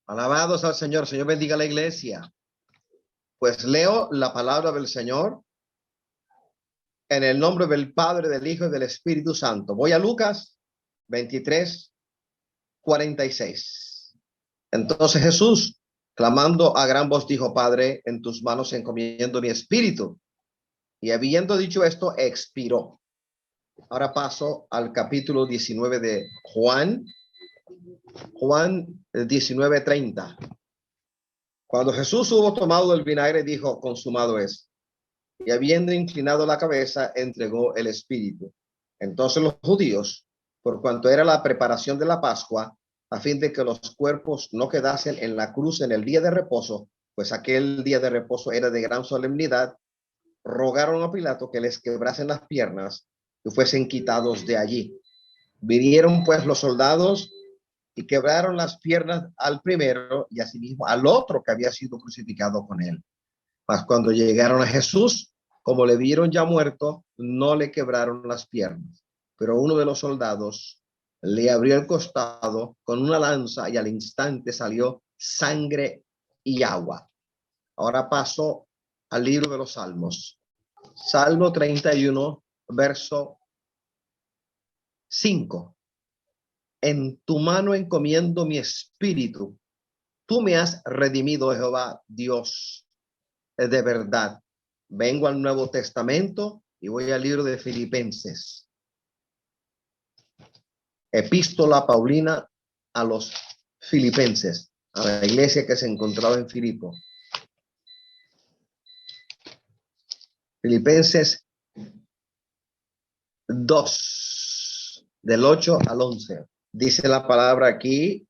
Alabados al Señor. Señor bendiga la iglesia. Pues leo la palabra del Señor en el nombre del Padre, del Hijo y del Espíritu Santo. Voy a Lucas 23:46. Entonces Jesús, clamando a gran voz, dijo: Padre, en tus manos encomiendo mi espíritu. Y habiendo dicho esto, expiró. Ahora paso al capítulo 19 de Juan 19:30. Cuando Jesús hubo tomado el vinagre, dijo: consumado es. Y habiendo inclinado la cabeza, entregó el espíritu. Entonces los judíos, por cuanto era la preparación de la Pascua, a fin de que los cuerpos no quedasen en la cruz en el día de reposo, pues aquel día de reposo era de gran solemnidad, rogaron a Pilato que les quebrasen las piernas y fuesen quitados de allí. Vinieron pues los soldados y quebraron las piernas al primero y asimismo al otro que había sido crucificado con él. Mas cuando llegaron a Jesús, como le vieron ya muerto, no le quebraron las piernas. Pero uno de los soldados le abrió el costado con una lanza y al instante salió sangre y agua. Ahora paso al libro de los Salmos. Salmo 31, verso 5. En tu mano encomiendo mi espíritu. Tú me has redimido, Jehová, Dios de verdad. Vengo al Nuevo Testamento y voy al libro de Filipenses. Epístola Paulina a los Filipenses, a la iglesia que se encontraba en Filipo. Filipenses 2, del 8 al 11. Dice la palabra aquí: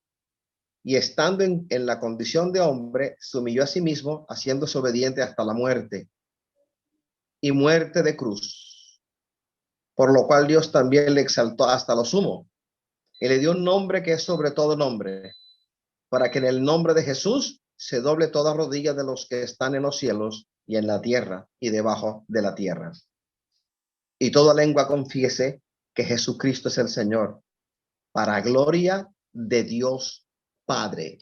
y estando en la condición de hombre, se humilló a sí mismo, haciéndose obediente hasta la muerte, y muerte de cruz. Por lo cual Dios también le exaltó hasta lo sumo, y le dio un nombre que es sobre todo nombre, para que en el nombre de Jesús se doble toda rodilla de los que están en los cielos y en la tierra y debajo de la tierra. Y toda lengua confiese que Jesucristo es el Señor, para gloria de Dios Padre.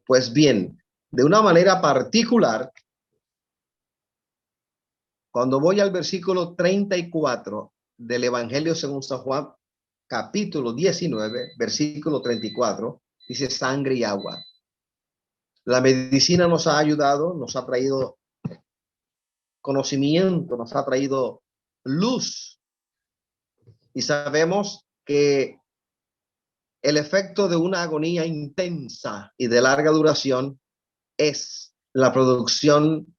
Pues bien, de una manera particular, cuando voy al versículo 34 del Evangelio según San Juan, capítulo 19, versículo 34, dice sangre y agua. La medicina nos ha ayudado, nos ha traído conocimiento, nos ha traído luz. Y sabemos que el efecto de una agonía intensa y de larga duración es la producción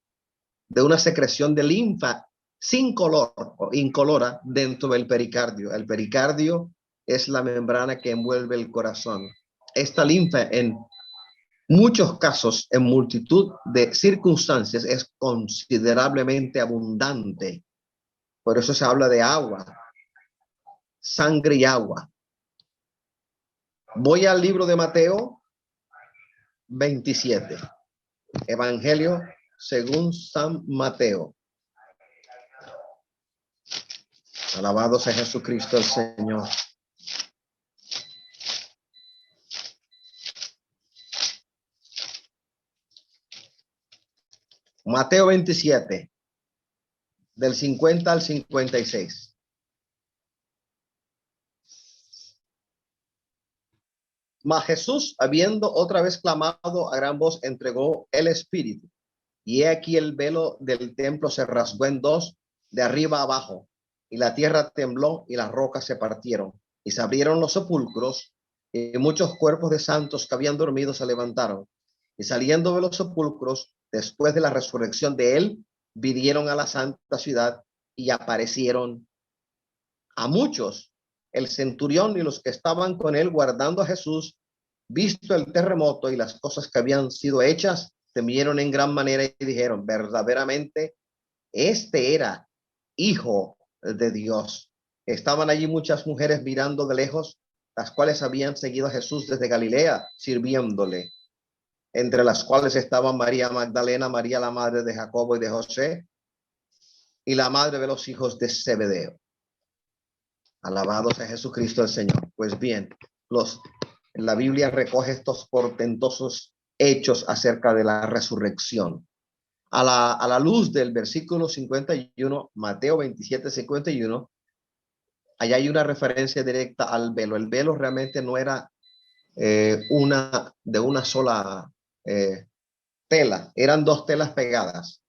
de una secreción de linfa sin color o incolora dentro del pericardio. El pericardio es la membrana que envuelve el corazón. Esta linfa en muchos casos, en multitud de circunstancias, es considerablemente abundante. Por eso se habla de agua, sangre y agua. Voy al libro de Mateo 27. Evangelio según San Mateo. Alabado sea Jesucristo el Señor. Mateo 27, del 50 al 56. Mas Jesús, habiendo otra vez clamado a gran voz, entregó el espíritu. Y he aquí el velo del templo se rasgó en dos, de arriba a abajo, y la tierra tembló y las rocas se partieron, y se abrieron los sepulcros, y muchos cuerpos de santos que habían dormido se levantaron. Y saliendo de los sepulcros, después de la resurrección de él, vinieron a la santa ciudad y aparecieron a muchos. El centurión y los que estaban con él guardando a Jesús, visto el terremoto y las cosas que habían sido hechas, temieron en gran manera y dijeron: verdaderamente este era hijo de Dios. Estaban allí muchas mujeres mirando de lejos, las cuales habían seguido a Jesús desde Galilea, sirviéndole, entre las cuales estaban María Magdalena, María la madre de Jacobo y de José, y la madre de los hijos de Zebedeo. Alabado sea Jesucristo el Señor. Pues bien, la Biblia recoge estos portentosos hechos acerca de la resurrección. A la luz del versículo 51, Mateo 27, 51, allá hay una referencia directa al velo. El velo realmente no era de una sola tela, eran dos telas pegadas,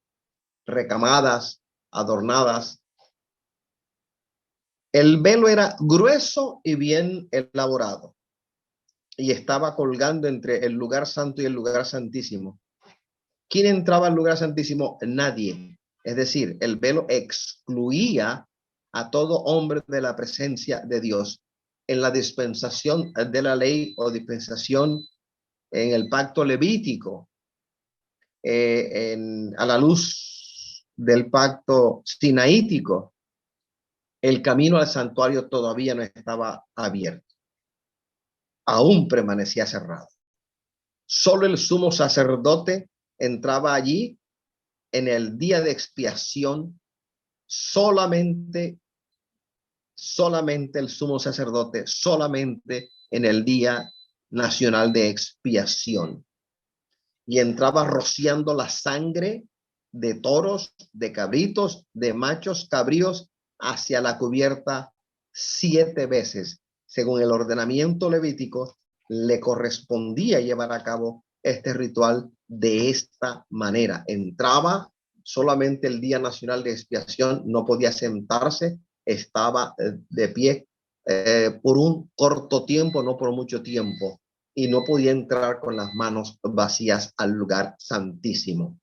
recamadas, adornadas. El velo era grueso y bien elaborado y estaba colgando entre el lugar santo y el lugar santísimo. ¿Quién entraba al lugar santísimo? Nadie. Es decir, el velo excluía a todo hombre de la presencia de Dios. En la dispensación de la ley o dispensación en el pacto levítico, a la luz del pacto sinaítico, el camino al santuario todavía no estaba abierto. Aún permanecía cerrado. Solo el sumo sacerdote entraba allí en el día de expiación. Solamente el sumo sacerdote, solamente en el día nacional de expiación. Y entraba rociando la sangre de toros, de cabritos, de machos cabríos hacia la cubierta 7 veces. Según el ordenamiento levítico, le correspondía llevar a cabo este ritual de esta manera. Entraba solamente el día nacional de expiación, no podía sentarse, estaba de pie por un corto tiempo, no por mucho tiempo, y no podía entrar con las manos vacías al lugar santísimo.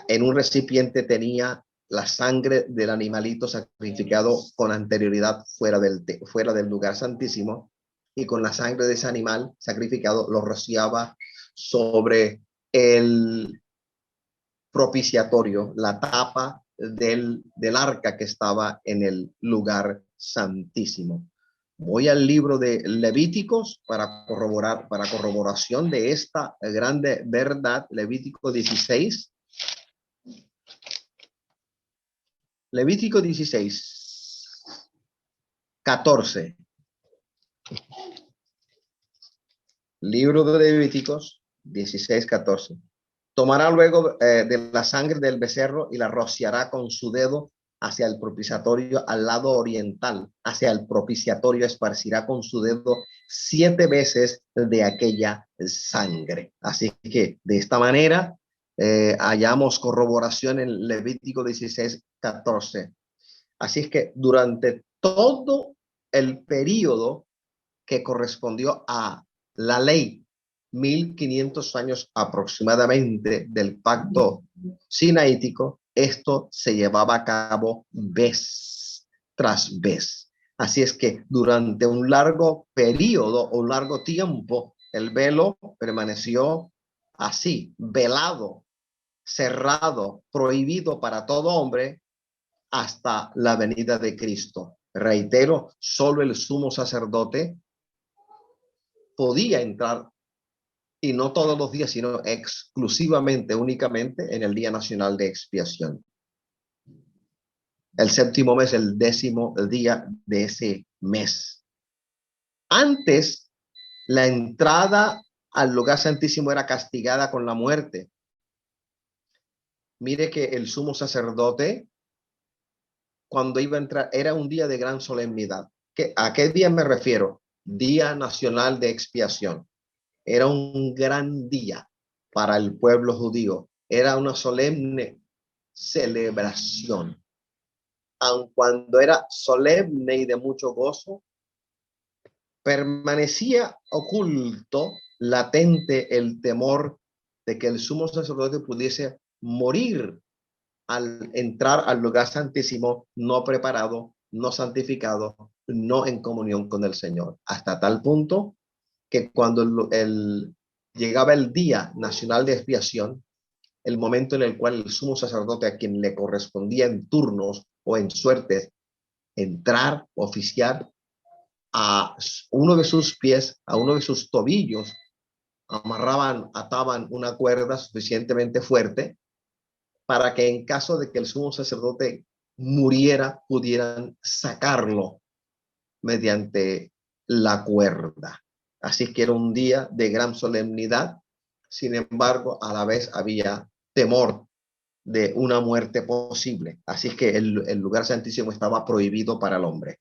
En un recipiente tenía la sangre del animalito sacrificado con anterioridad fuera del lugar santísimo, y con la sangre de ese animal sacrificado lo rociaba sobre el propiciatorio, la tapa del arca que estaba en el lugar santísimo. Voy al libro de Levíticos para corroboración de esta grande verdad. Levítico 16. Levítico 16, 14. Libro de Levíticos 16, 14. Tomará luego de la sangre del becerro y la rociará con su dedo hacia el propiciatorio al lado oriental. Hacia el propiciatorio esparcirá con su dedo 7 veces de aquella sangre. Así que de esta manera hallamos corroboración en Levítico 16, 14. Así es que durante todo el periodo que correspondió a la ley, 1500 años aproximadamente del pacto sinaítico, esto se llevaba a cabo vez tras vez. Así es que durante un largo periodo o un largo tiempo, el velo permaneció así, velado, cerrado, prohibido para todo hombre hasta la venida de Cristo. Reitero, solo el sumo sacerdote podía entrar, y no todos los días, sino exclusivamente, únicamente en el Día Nacional de Expiación. El séptimo mes, el 10º día de ese mes. Antes, la entrada al lugar santísimo era castigada con la muerte. Mire que el sumo sacerdote, cuando iba a entrar, era un día de gran solemnidad. ¿A qué día me refiero? Día Nacional de Expiación. Era un gran día para el pueblo judío. Era una solemne celebración. Aun cuando era solemne y de mucho gozo, permanecía oculto, latente, el temor de que el sumo sacerdote pudiese morir al entrar al lugar santísimo no preparado, no santificado, no en comunión con el Señor. Hasta tal punto que cuando llegaba el Día Nacional de Expiación, el momento en el cual el sumo sacerdote, a quien le correspondía en turnos o en suertes entrar, oficiar, a uno de sus pies, a uno de sus tobillos, ataban una cuerda suficientemente fuerte para que en caso de que el sumo sacerdote muriera, pudieran sacarlo mediante la cuerda. Así que era un día de gran solemnidad. Sin embargo, a la vez había temor de una muerte posible. Así que el lugar santísimo estaba prohibido para el hombre.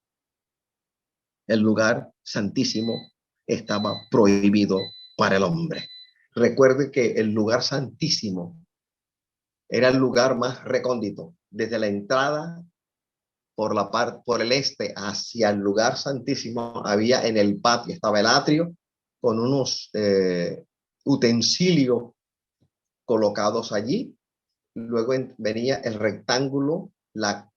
El lugar santísimo estaba prohibido para el hombre. Recuerde que el lugar santísimo era el lugar más recóndito. Desde la entrada por el este hacia el lugar santísimo había en el patio, estaba el atrio con unos utensilios colocados allí. Luego venía el rectángulo, la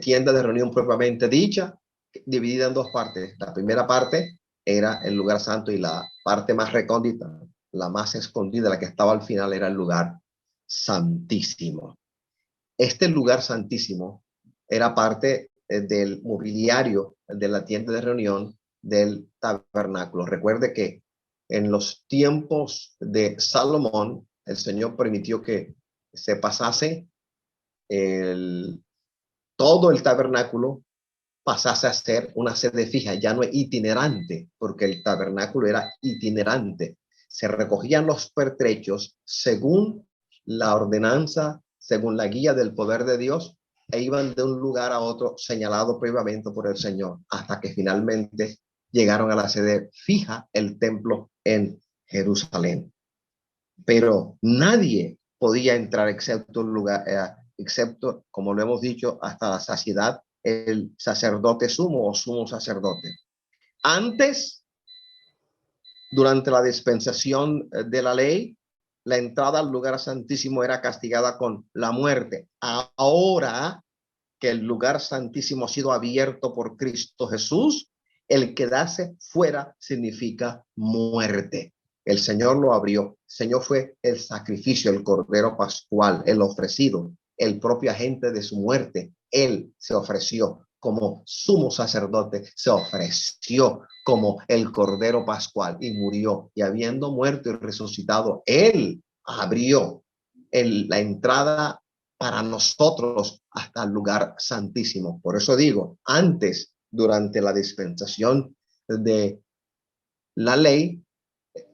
tienda de reunión propiamente dicha, dividida en dos partes. La primera parte era el lugar santo y la parte más recóndita, la más escondida, la que estaba al final, era el lugar santísimo. Este lugar santísimo era parte del mobiliario de la tienda de reunión del tabernáculo. Recuerde que en los tiempos de Salomón, el Señor permitió que se pasase todo el tabernáculo, pasase a ser una sede fija, ya no itinerante, porque el tabernáculo era itinerante. Se recogían los pertrechos según la ordenanza, según la guía del poder de Dios, e iban de un lugar a otro señalado previamente por el Señor, hasta que finalmente llegaron a la sede fija, el templo en Jerusalén. Pero nadie podía entrar excepto un lugar, excepto, como lo hemos dicho, hasta la saciedad, el sacerdote sumo o sumo sacerdote. Antes, durante la dispensación de la ley, la entrada al lugar santísimo era castigada con la muerte. Ahora que el lugar santísimo ha sido abierto por Cristo Jesús, el quedarse fuera significa muerte. El Señor lo abrió. El Señor fue el sacrificio, el cordero pascual, el ofrecido, el propio agente de su muerte. Él se ofreció como sumo sacerdote, se ofreció como el cordero pascual y murió. Y habiendo muerto y resucitado, él abrió la entrada para nosotros hasta el lugar santísimo. Por eso digo, antes, durante la dispensación de la ley,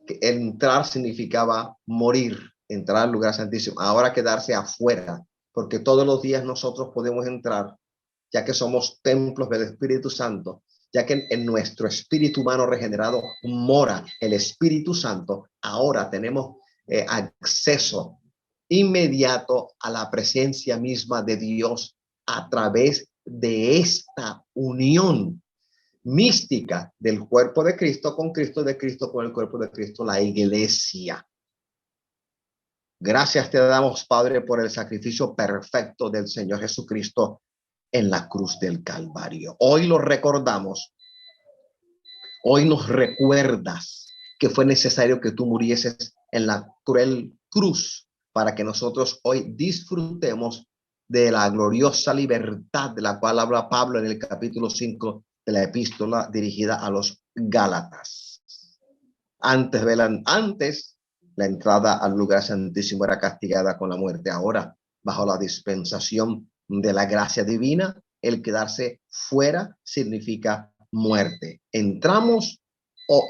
entrar significaba morir, entrar al lugar santísimo. Ahora quedarse afuera, porque todos los días nosotros podemos entrar, ya que somos templos del Espíritu Santo, ya que en nuestro espíritu humano regenerado mora el Espíritu Santo. Ahora tenemos acceso inmediato a la presencia misma de Dios a través de esta unión mística del cuerpo de Cristo con Cristo, de Cristo con el cuerpo de Cristo, la iglesia. Gracias te damos, Padre, por el sacrificio perfecto del Señor Jesucristo en la cruz del Calvario. Hoy lo recordamos. Hoy nos recuerdas que fue necesario que tú murieses en la cruel cruz para que nosotros hoy disfrutemos de la gloriosa libertad de la cual habla Pablo en el capítulo 5 de la epístola dirigida a los Gálatas. Antes la entrada al lugar santísimo era castigada con la muerte. Ahora, bajo la dispensación de la gracia divina, el quedarse fuera significa muerte. Entramos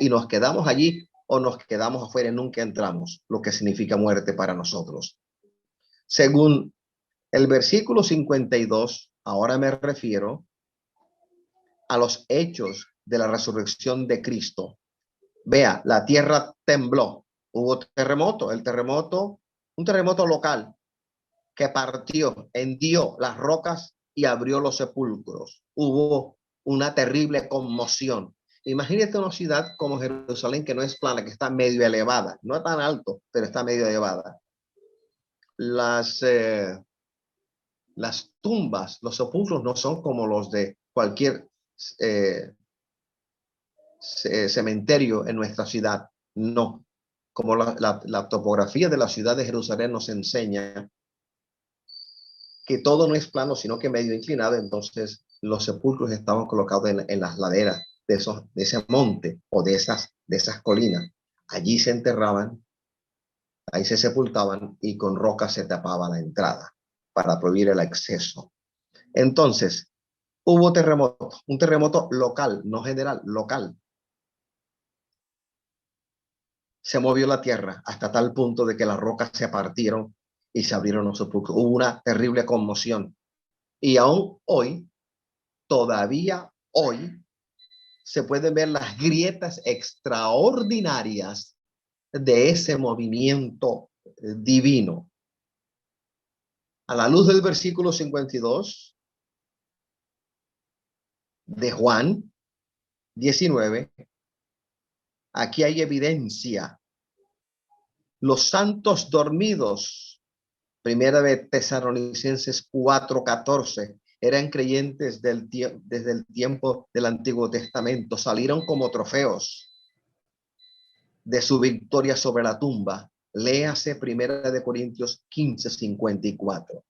y nos quedamos allí, o nos quedamos afuera y nunca entramos, lo que significa muerte para nosotros. Según el versículo 52, ahora me refiero a los hechos de la resurrección de Cristo. Vea, la tierra tembló, hubo terremoto, un terremoto local que partió, hendió las rocas y abrió los sepulcros. Hubo una terrible conmoción. Imagínate una ciudad como Jerusalén, que no es plana, que está medio elevada, no es tan alto, pero está medio elevada. Las tumbas, los sepulcros no son como los de cualquier cementerio en nuestra ciudad, no. Como la topografía de la ciudad de Jerusalén nos enseña que todo no es plano, sino que medio inclinado, entonces los sepulcros estaban colocados en las laderas de ese monte o de esas colinas. Allí se enterraban, ahí se sepultaban y con rocas se tapaba la entrada para prohibir el acceso. Entonces, hubo terremoto, un terremoto local, no general, local. se movió la tierra hasta tal punto de que las rocas se partieron y se abrieron los sepulcros. Hubo una terrible conmoción. Y aún hoy, todavía hoy, se pueden ver las grietas extraordinarias de ese movimiento divino. A la luz del versículo 52 de Juan 19, aquí hay evidencia. Los santos dormidos, primera de Tesalonicenses 4:14, eran creyentes desde el tiempo del Antiguo Testamento, salieron como trofeos de su victoria sobre la tumba. Léase primera de Corintios 15:54.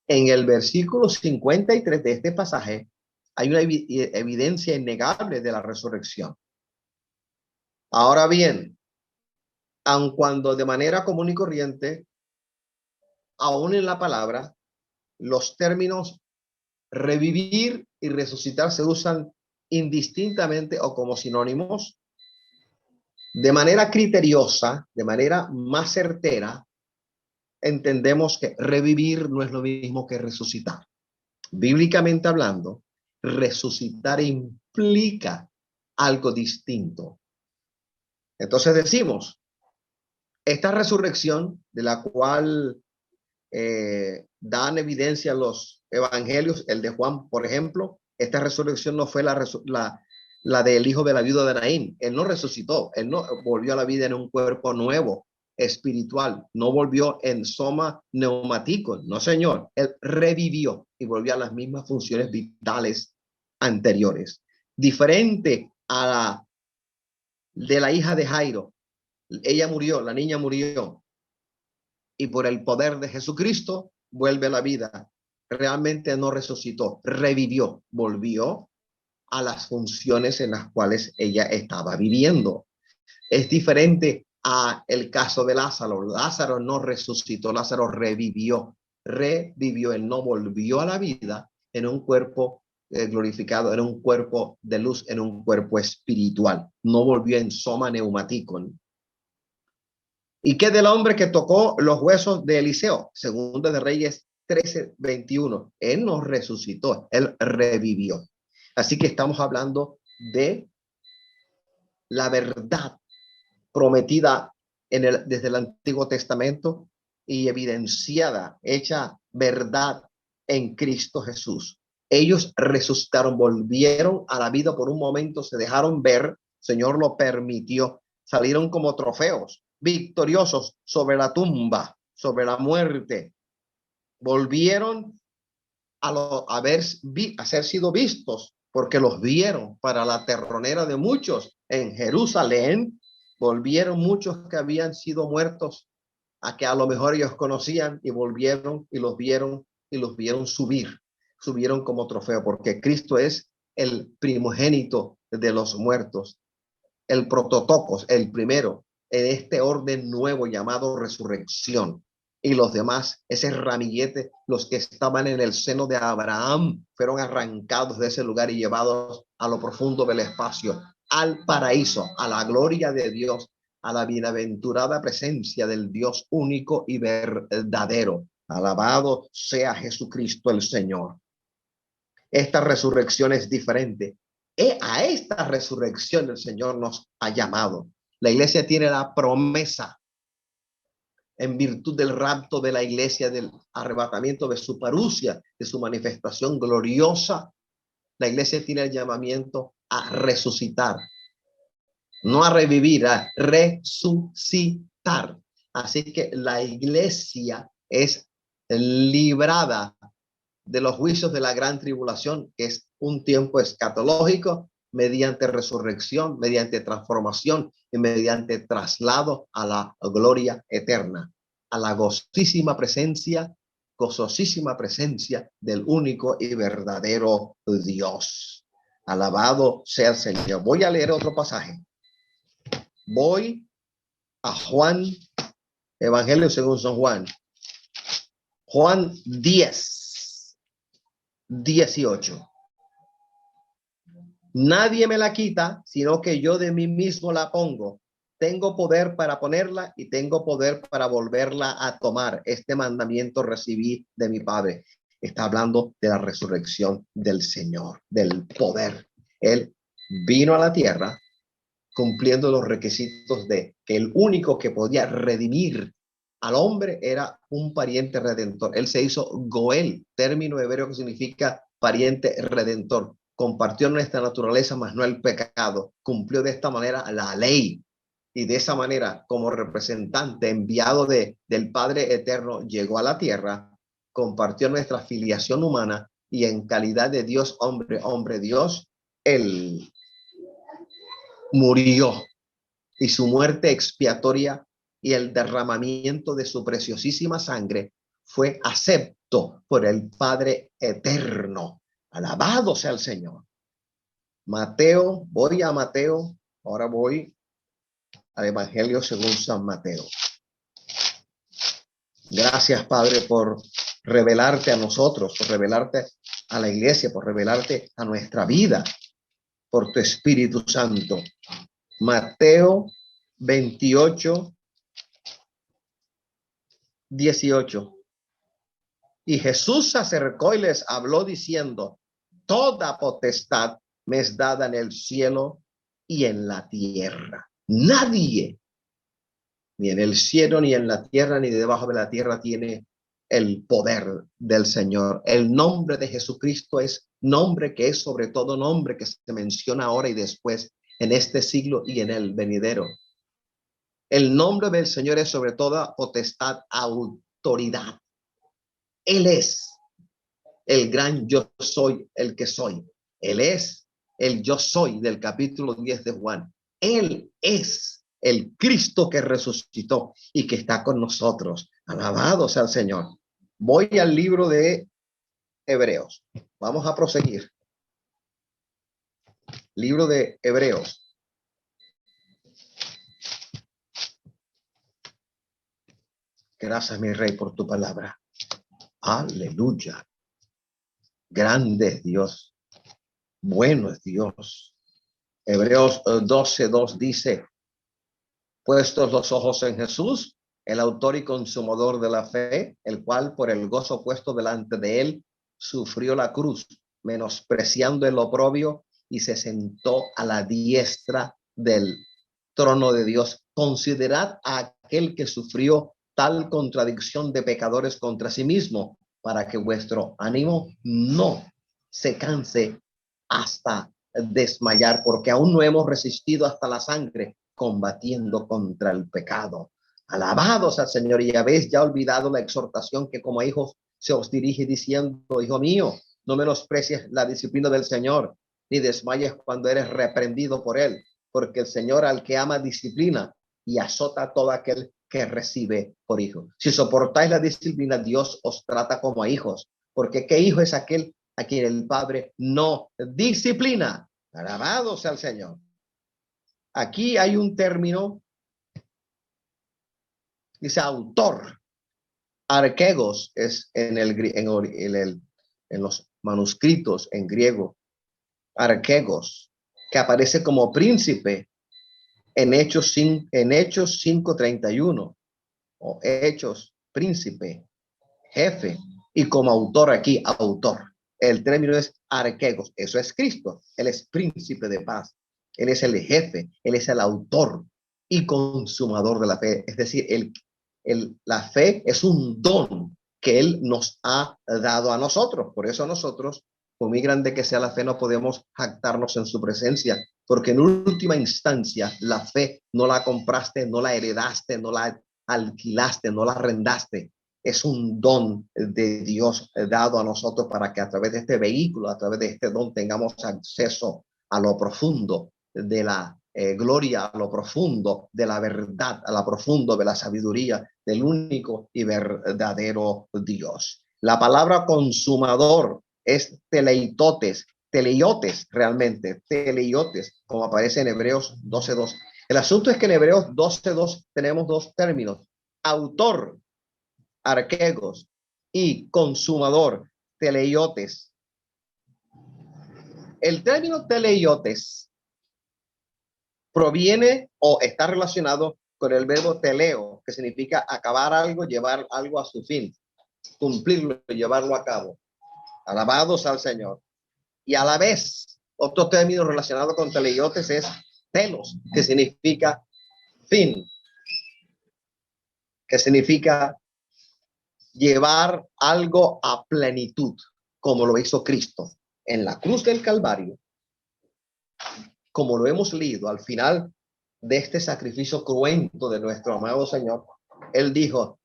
En el versículo 53 de este pasaje hay una evidencia innegable de la resurrección. Ahora bien, aun cuando de manera común y corriente, aún en la palabra, los términos revivir y resucitar se usan indistintamente o como sinónimos, de manera criteriosa, de manera más certera, entendemos que revivir no es lo mismo que resucitar. Bíblicamente hablando, resucitar implica algo distinto. Entonces decimos, esta resurrección de la cual dan evidencia los evangelios, el de Juan, por ejemplo, esta resurrección no fue la del hijo de la viuda de Naín. Él no resucitó, él no volvió a la vida en un cuerpo nuevo, espiritual, no volvió en soma neumático, no señor, él revivió y volvió a las mismas funciones vitales anteriores. Diferente a la de la hija de Jairo, ella murió, la niña murió, y por el poder de Jesucristo vuelve a la vida. Realmente no resucitó, revivió, volvió a las funciones en las cuales ella estaba viviendo. Es diferente a el caso de Lázaro. Lázaro no resucitó, Lázaro revivió, él no volvió a la vida en un cuerpo glorificado, en un cuerpo de luz, en un cuerpo espiritual. No volvió en soma neumático. ¿Y qué del hombre que tocó los huesos de Eliseo? Segunda de Reyes 13:21. Él no resucitó, él revivió. Así que estamos hablando de la verdad prometida desde el Antiguo Testamento y evidenciada, hecha verdad en Cristo Jesús. Ellos resucitaron, volvieron a la vida por un momento, se dejaron ver, Señor lo permitió, salieron como trofeos, victoriosos sobre la tumba, sobre la muerte. Volvieron a ser sido vistos porque los vieron para la terronera de muchos en Jerusalén. Volvieron muchos que habían sido muertos a que a lo mejor ellos conocían y volvieron y los vieron subieron como trofeo porque Cristo es el primogénito de los muertos, el prototocos, el primero en este orden nuevo llamado resurrección. Y los demás, ese ramillete, los que estaban en el seno de Abraham, fueron arrancados de ese lugar y llevados a lo profundo del espacio, al paraíso, a la gloria de Dios, a la bienaventurada presencia del Dios único y verdadero. Alabado sea Jesucristo el Señor. Esta resurrección es diferente. A esta resurrección el Señor nos ha llamado. La iglesia tiene la promesa en virtud del rapto de la iglesia, del arrebatamiento de su parusia, de su manifestación gloriosa. La iglesia tiene el llamamiento a resucitar, no a revivir, a resucitar. Así que la iglesia es librada de los juicios de la gran tribulación, que es un tiempo escatológico, mediante resurrección, mediante transformación y mediante traslado a la gloria eterna, a la gozosísima presencia del único y verdadero Dios. Alabado sea el Señor. Voy a leer otro pasaje. Voy a Juan, Evangelio según San Juan. Juan 10:18. Nadie me la quita, sino que yo de mí mismo la pongo. tengo poder para ponerla y tengo poder para volverla a tomar. Este mandamiento recibí de mi Padre. Está hablando de la resurrección del Señor, del poder. Él vino a la tierra cumpliendo los requisitos de que el único que podía redimir al hombre era un pariente redentor. Él se hizo Goel, término hebreo que significa pariente redentor. Compartió nuestra naturaleza, mas no el pecado. Cumplió de esta manera la ley. Y de esa manera, como representante enviado del Padre Eterno, llegó a la tierra, compartió nuestra filiación humana y en calidad de Dios, hombre, Dios, él murió y su muerte expiatoria y el derramamiento de su preciosísima sangre fue acepto por el Padre Eterno. Alabado sea el Señor. Mateo, voy a Mateo, ahora voy al Evangelio según San Mateo. Gracias, Padre, por revelarte a nosotros, por revelarte a la iglesia, por revelarte a nuestra vida, por tu Espíritu Santo. Mateo 28, 18. Y Jesús se acercó y les habló diciendo: toda potestad me es dada en el cielo y en la tierra. Nadie, ni en el cielo, ni en la tierra, ni debajo de la tierra, tiene el poder del Señor. El nombre de Jesucristo es nombre que es sobre todo nombre, que se menciona ahora y después, en este siglo y en el venidero. El nombre del Señor es sobre toda potestad, autoridad. Él es el gran yo soy, el que soy. Él es el yo soy del capítulo 10 de Juan. Él es el Cristo que resucitó y que está con nosotros. Alabado sea el Señor. Voy al libro de Hebreos. Vamos a proseguir. Libro de Hebreos. Gracias, mi Rey, por tu palabra. Aleluya. Grande es Dios. Bueno es Dios. Hebreos 12:2 dice: puestos los ojos en Jesús, el autor y consumador de la fe, el cual por el gozo puesto delante de él sufrió la cruz, menospreciando el oprobio, y se sentó a la diestra del trono de Dios. Considerad a aquel que sufrió tal contradicción de pecadores contra sí mismo, para que vuestro ánimo no se canse hasta desmayar, porque aún no hemos resistido hasta la sangre, combatiendo contra el pecado. Alabados al Señor. Y habéis ya olvidado la exhortación que como hijos se os dirige diciendo: hijo mío, no menosprecies la disciplina del Señor, ni desmayes cuando eres reprendido por él, porque el Señor al que ama disciplina y azota a todo aquel que recibe por hijo. Si soportáis la disciplina, Dios os trata como a hijos, porque ¿qué hijo es aquel a quien el Padre no disciplina? Alabado sea el Señor. Aquí hay un término, dice autor. Arquegos es en los manuscritos en griego. Arquegos, que aparece como príncipe en Hechos 5:31, o Hechos, príncipe, jefe, y como autor aquí, autor. El término es arquegos. Eso es Cristo. Él es príncipe de paz. Él es el jefe. Él es el autor y consumador de la fe. Es decir, la fe es un don que Él nos ha dado a nosotros. Por eso nosotros, por muy grande que sea la fe, no podemos jactarnos en su presencia, porque en última instancia la fe no la compraste, no la heredaste, no la alquilaste, no la arrendaste. Es un don de Dios dado a nosotros para que a través de este vehículo, a través de este don, tengamos acceso a lo profundo de la gloria, a lo profundo de la verdad, a lo profundo de la sabiduría del único y verdadero Dios. La palabra consumador es teleiotes realmente, teleiotes, como aparece en Hebreos 12:2. El asunto es que en Hebreos 12:2 tenemos dos términos: autor, arquegos, y consumador, teleiotes. El término teleiotes proviene o está relacionado con el verbo teleo, que significa acabar algo, llevar algo a su fin, cumplirlo, llevarlo a cabo. Alabados al Señor. Y a la vez, otro término relacionado con teleiotes es telos, que significa fin, que significa llevar algo a plenitud, como lo hizo Cristo en la cruz del Calvario, como lo hemos leído al final de este sacrificio cruento de nuestro amado Señor. Él dijo,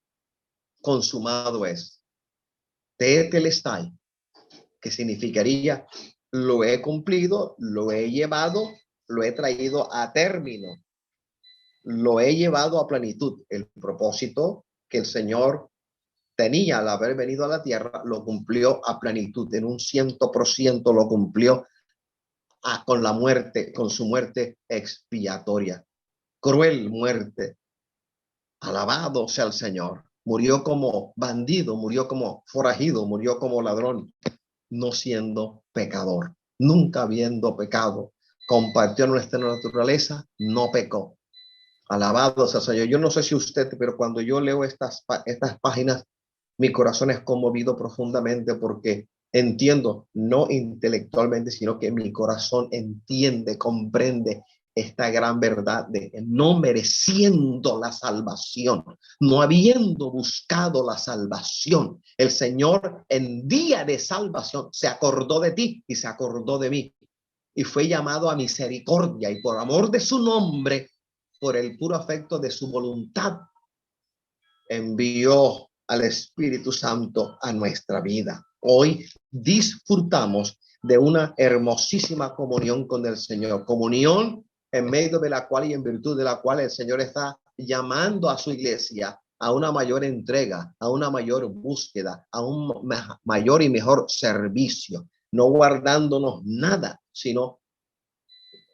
consumado es, tetelestai, que significaría, lo he cumplido, lo he llevado, lo he traído a término, lo he llevado a plenitud. El propósito que el Señor tenía al haber venido a la tierra, lo cumplió a plenitud, en un 100% lo cumplió con la muerte, con su muerte expiatoria. Cruel muerte. Alabado sea el Señor. Murió como bandido, murió como forajido, murió como ladrón, no siendo pecador, nunca habiendo pecado. Compartió nuestra naturaleza, no pecó. Alabado sea el Señor. Yo no sé si usted, pero cuando yo leo estas páginas, mi corazón es conmovido profundamente porque entiendo, no intelectualmente, sino que mi corazón entiende, comprende esta gran verdad de que no mereciendo la salvación, no habiendo buscado la salvación, el Señor en día de salvación se acordó de ti y se acordó de mí y fue llamado a misericordia y por amor de su nombre, por el puro afecto de su voluntad, envió al Espíritu Santo a nuestra vida. Hoy disfrutamos de una hermosísima comunión con el Señor, comunión en medio de la cual y en virtud de la cual el Señor está llamando a su iglesia a una mayor entrega, a una mayor búsqueda, a un mayor y mejor servicio, no guardándonos nada, sino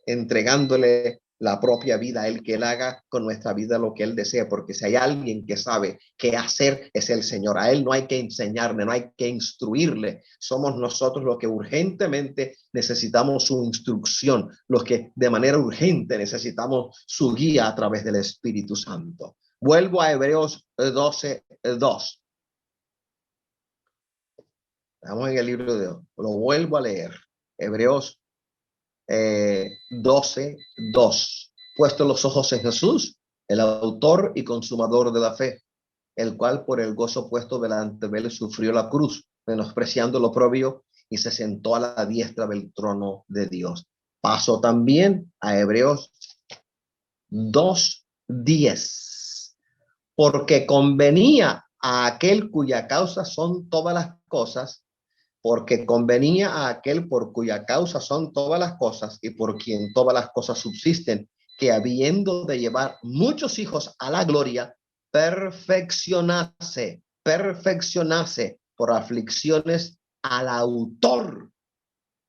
entregándole la propia vida a él, que él haga con nuestra vida lo que él desea, porque si hay alguien que sabe qué hacer es el Señor. A él no hay que enseñarle, no hay que instruirle. Somos nosotros los que urgentemente necesitamos su instrucción, los que de manera urgente necesitamos su guía a través del Espíritu Santo. Vuelvo a Hebreos 12:2. Estamos en el libro de Dios. Lo vuelvo a leer. Hebreos 12:2. Puesto los ojos en Jesús, el autor y consumador de la fe, el cual por el gozo puesto delante de él sufrió la cruz, menospreciando lo oprobio, y se sentó a la diestra del trono de Dios. Paso también a Hebreos 2:10. Porque convenía a aquel cuya causa son todas las cosas, porque convenía a aquel por cuya causa son todas las cosas y por quien todas las cosas subsisten, que habiendo de llevar muchos hijos a la gloria, perfeccionase por aflicciones al autor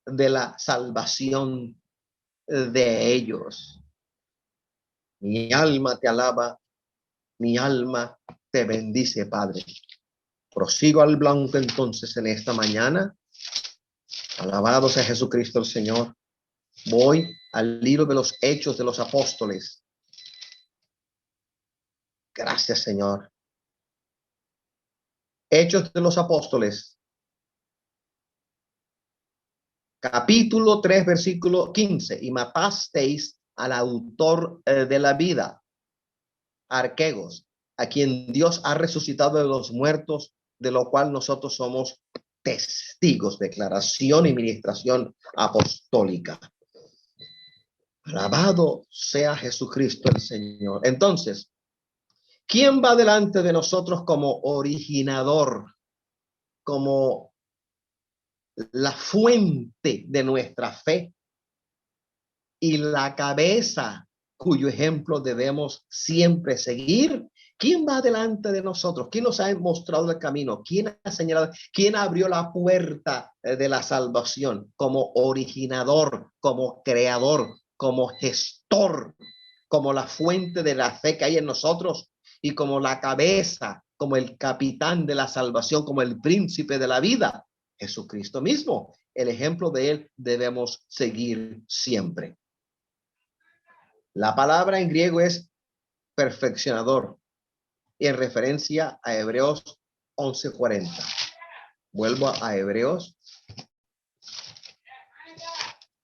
de la salvación de ellos. Mi alma te alaba, mi alma te bendice, Padre. Prosigo al blanco entonces en esta mañana. Alabado sea Jesucristo el Señor. Voy al libro de los Hechos de los Apóstoles. Gracias, Señor. Hechos de los Apóstoles. Capítulo 3, versículo 15. Y matasteis al autor de la vida, Arquegos, a quien Dios ha resucitado de los muertos, de lo cual nosotros somos testigos. Declaración y ministración apostólica. Alabado sea Jesucristo el Señor. Entonces, ¿quién va delante de nosotros como originador, como la fuente de nuestra fe y la cabeza cuyo ejemplo debemos siempre seguir? ¿Quién va delante de nosotros? ¿Quién nos ha mostrado el camino? ¿Quién ha señalado? ¿Quién abrió la puerta de la salvación como originador, como creador, como gestor, como la fuente de la fe que hay en nosotros y como la cabeza, como el capitán de la salvación, como el príncipe de la vida? Jesucristo mismo. El ejemplo de él debemos seguir siempre. La palabra en griego es perfeccionador y en referencia a Hebreos 11:40. Vuelvo a Hebreos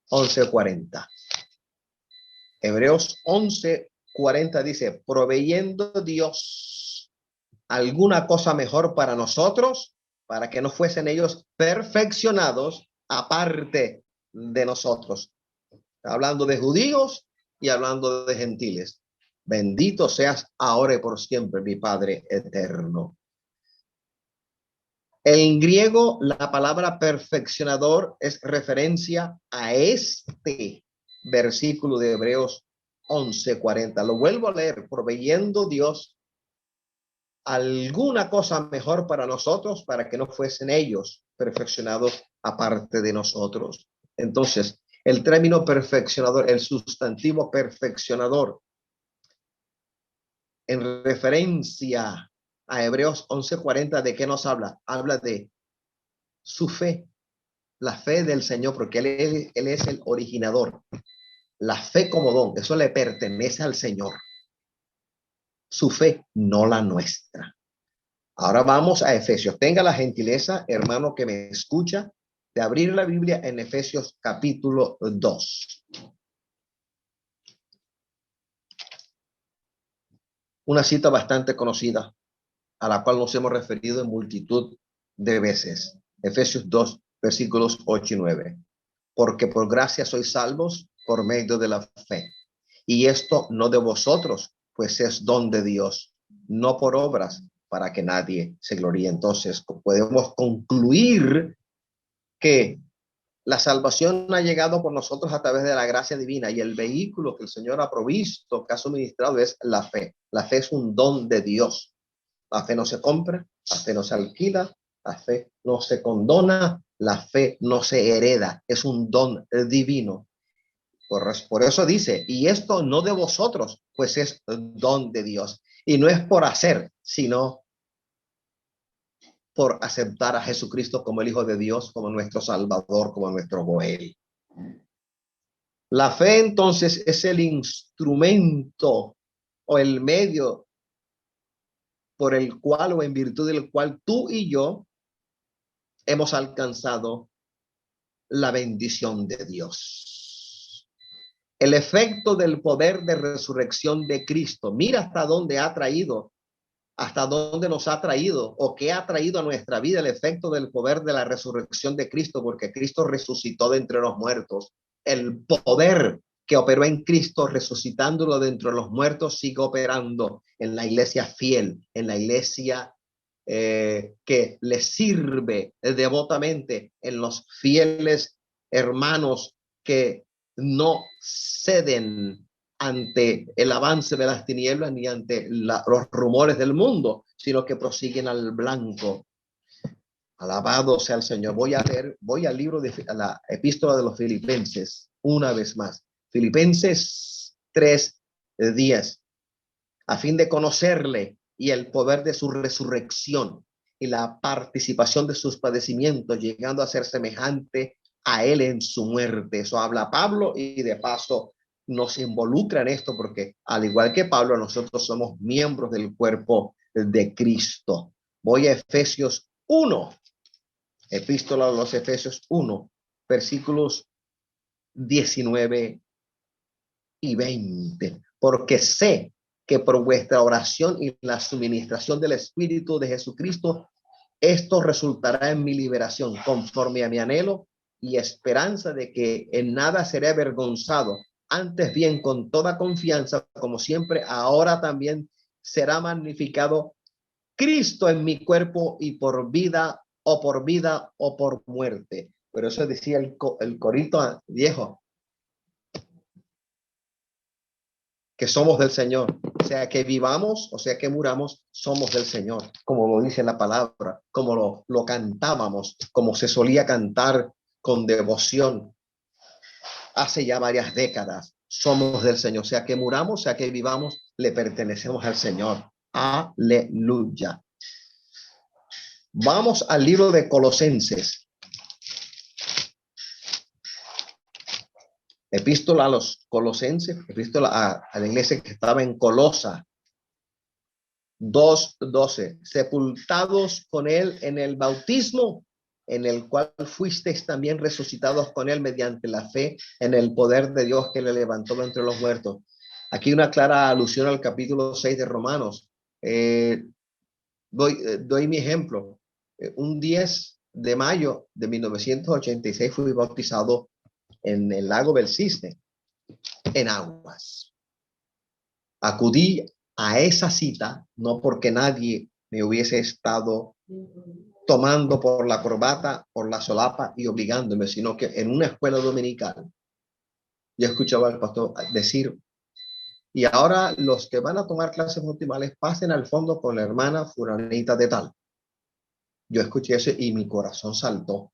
11:40. Hebreos 11:40 dice, proveyendo Dios alguna cosa mejor para nosotros, para que no fuesen ellos perfeccionados aparte de nosotros. Hablando de judíos y hablando de gentiles. Bendito seas ahora y por siempre, mi Padre eterno. En griego, la palabra perfeccionador es referencia a este versículo de Hebreos 11:40. Lo vuelvo a leer, proveyendo Dios alguna cosa mejor para nosotros, para que no fuesen ellos perfeccionados aparte de nosotros. Entonces, el término perfeccionador, el sustantivo perfeccionador, en referencia a Hebreos 11:40, ¿de qué nos habla? Habla de su fe, la fe del Señor, porque él es el originador. La fe como don, eso le pertenece al Señor. Su fe, no la nuestra. Ahora vamos a Efesios. Tenga la gentileza, hermano que me escucha, de abrir la Biblia en Efesios capítulo 2. Una cita bastante conocida, a la cual nos hemos referido en multitud de veces. Efesios 2, versículos 8 y 9. Porque por gracia sois salvos por medio de la fe. Y esto no de vosotros, pues es don de Dios, no por obras, para que nadie se gloríe. Entonces, podemos concluir que la salvación ha llegado por nosotros a través de la gracia divina y el vehículo que el Señor ha provisto, que ha suministrado, es la fe. La fe es un don de Dios. La fe no se compra, la fe no se alquila, la fe no se condona, la fe no se hereda, es un don divino. Por eso dice, y esto no de vosotros, pues es don de Dios. Y no es por hacer, sino por aceptar a Jesucristo como el Hijo de Dios, como nuestro Salvador, como nuestro Goel. La fe entonces es el instrumento o el medio por el cual o en virtud del cual tú y yo hemos alcanzado la bendición de Dios. El efecto del poder de resurrección de Cristo. Mira hasta dónde ha traído, hasta dónde nos ha traído o qué ha traído a nuestra vida el efecto del poder de la resurrección de Cristo, porque Cristo resucitó de entre los muertos. El poder que operó en Cristo resucitándolo de entre los muertos sigue operando en la iglesia fiel, en la iglesia que le sirve devotamente, en los fieles hermanos que no ceden ante el avance de las tinieblas ni ante los rumores del mundo, sino que prosiguen al blanco. Alabado sea el Señor. Voy al libro de la epístola de los Filipenses una vez más. Filipenses 3:10. A fin de conocerle y el poder de su resurrección y la participación de sus padecimientos, llegando a ser semejante a él en su muerte. Eso habla Pablo y de paso nos involucra en esto porque al igual que Pablo, nosotros somos miembros del cuerpo de Cristo. Voy a Efesios 1, epístola de los Efesios 1, versículos 19 y 20. Porque sé que por vuestra oración y la suministración del Espíritu de Jesucristo, esto resultará en mi liberación, conforme a mi anhelo y esperanza de que en nada seré avergonzado, antes bien con toda confianza, como siempre, ahora también será magnificado Cristo en mi cuerpo y por vida o por muerte. Pero eso decía el corito viejo, que somos del Señor, o sea que vivamos, o sea que muramos, somos del Señor, como lo dice la palabra, como lo cantábamos, como se solía cantar con devoción hace ya varias décadas. Somos del Señor, o sea que muramos, o sea que vivamos, le pertenecemos al Señor. Aleluya. Vamos al libro de Colosenses. Epístola a los Colosenses, epístola a la iglesia que estaba en Colosa, 2:12, sepultados con él en el bautismo, en el cual fuisteis también resucitados con él mediante la fe en el poder de Dios que le levantó de entre los muertos. Aquí una clara alusión al capítulo 6 de Romanos. Doy mi ejemplo. Un 10 de mayo de 1986 fui bautizado en el lago del Cisne, en aguas. Acudí a esa cita no porque nadie me hubiese estado tomando por la corbata, por la solapa y obligándome, sino que en una escuela dominical yo escuchaba al pastor decir: y ahora los que van a tomar clases bautismales pasen al fondo con la hermana fulanita de tal. Yo escuché eso y mi corazón saltó.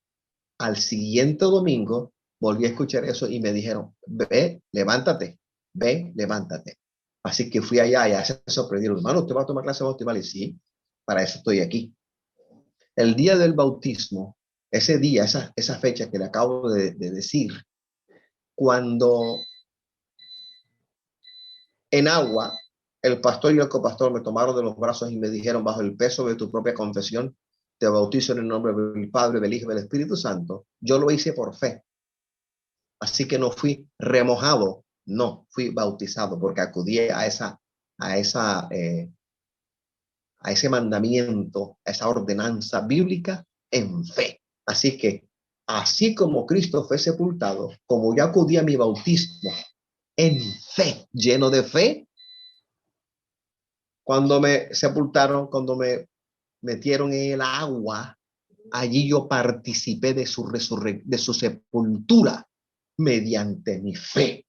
Al siguiente domingo volví a escuchar eso y me dijeron: ve, levántate, ve, levántate. Así que fui allá y ya se sorprendieron: hermano, ¿usted va a tomar clase bautismal? Y sí, para eso estoy aquí. El día del bautismo, ese día, esa fecha que le acabo de decir, cuando en agua, el pastor y el copastor me tomaron de los brazos y me dijeron: bajo el peso de tu propia confesión, te bautizo en el nombre del Padre, del Hijo y del Espíritu Santo. Yo lo hice por fe. Así que no fui remojado, no, fui bautizado porque acudí a ese mandamiento, a esa ordenanza bíblica en fe. Así que, así como Cristo fue sepultado, como yo acudí a mi bautismo en fe, lleno de fe, cuando me sepultaron, cuando me metieron en el agua, allí yo participé de su sepultura mediante mi fe.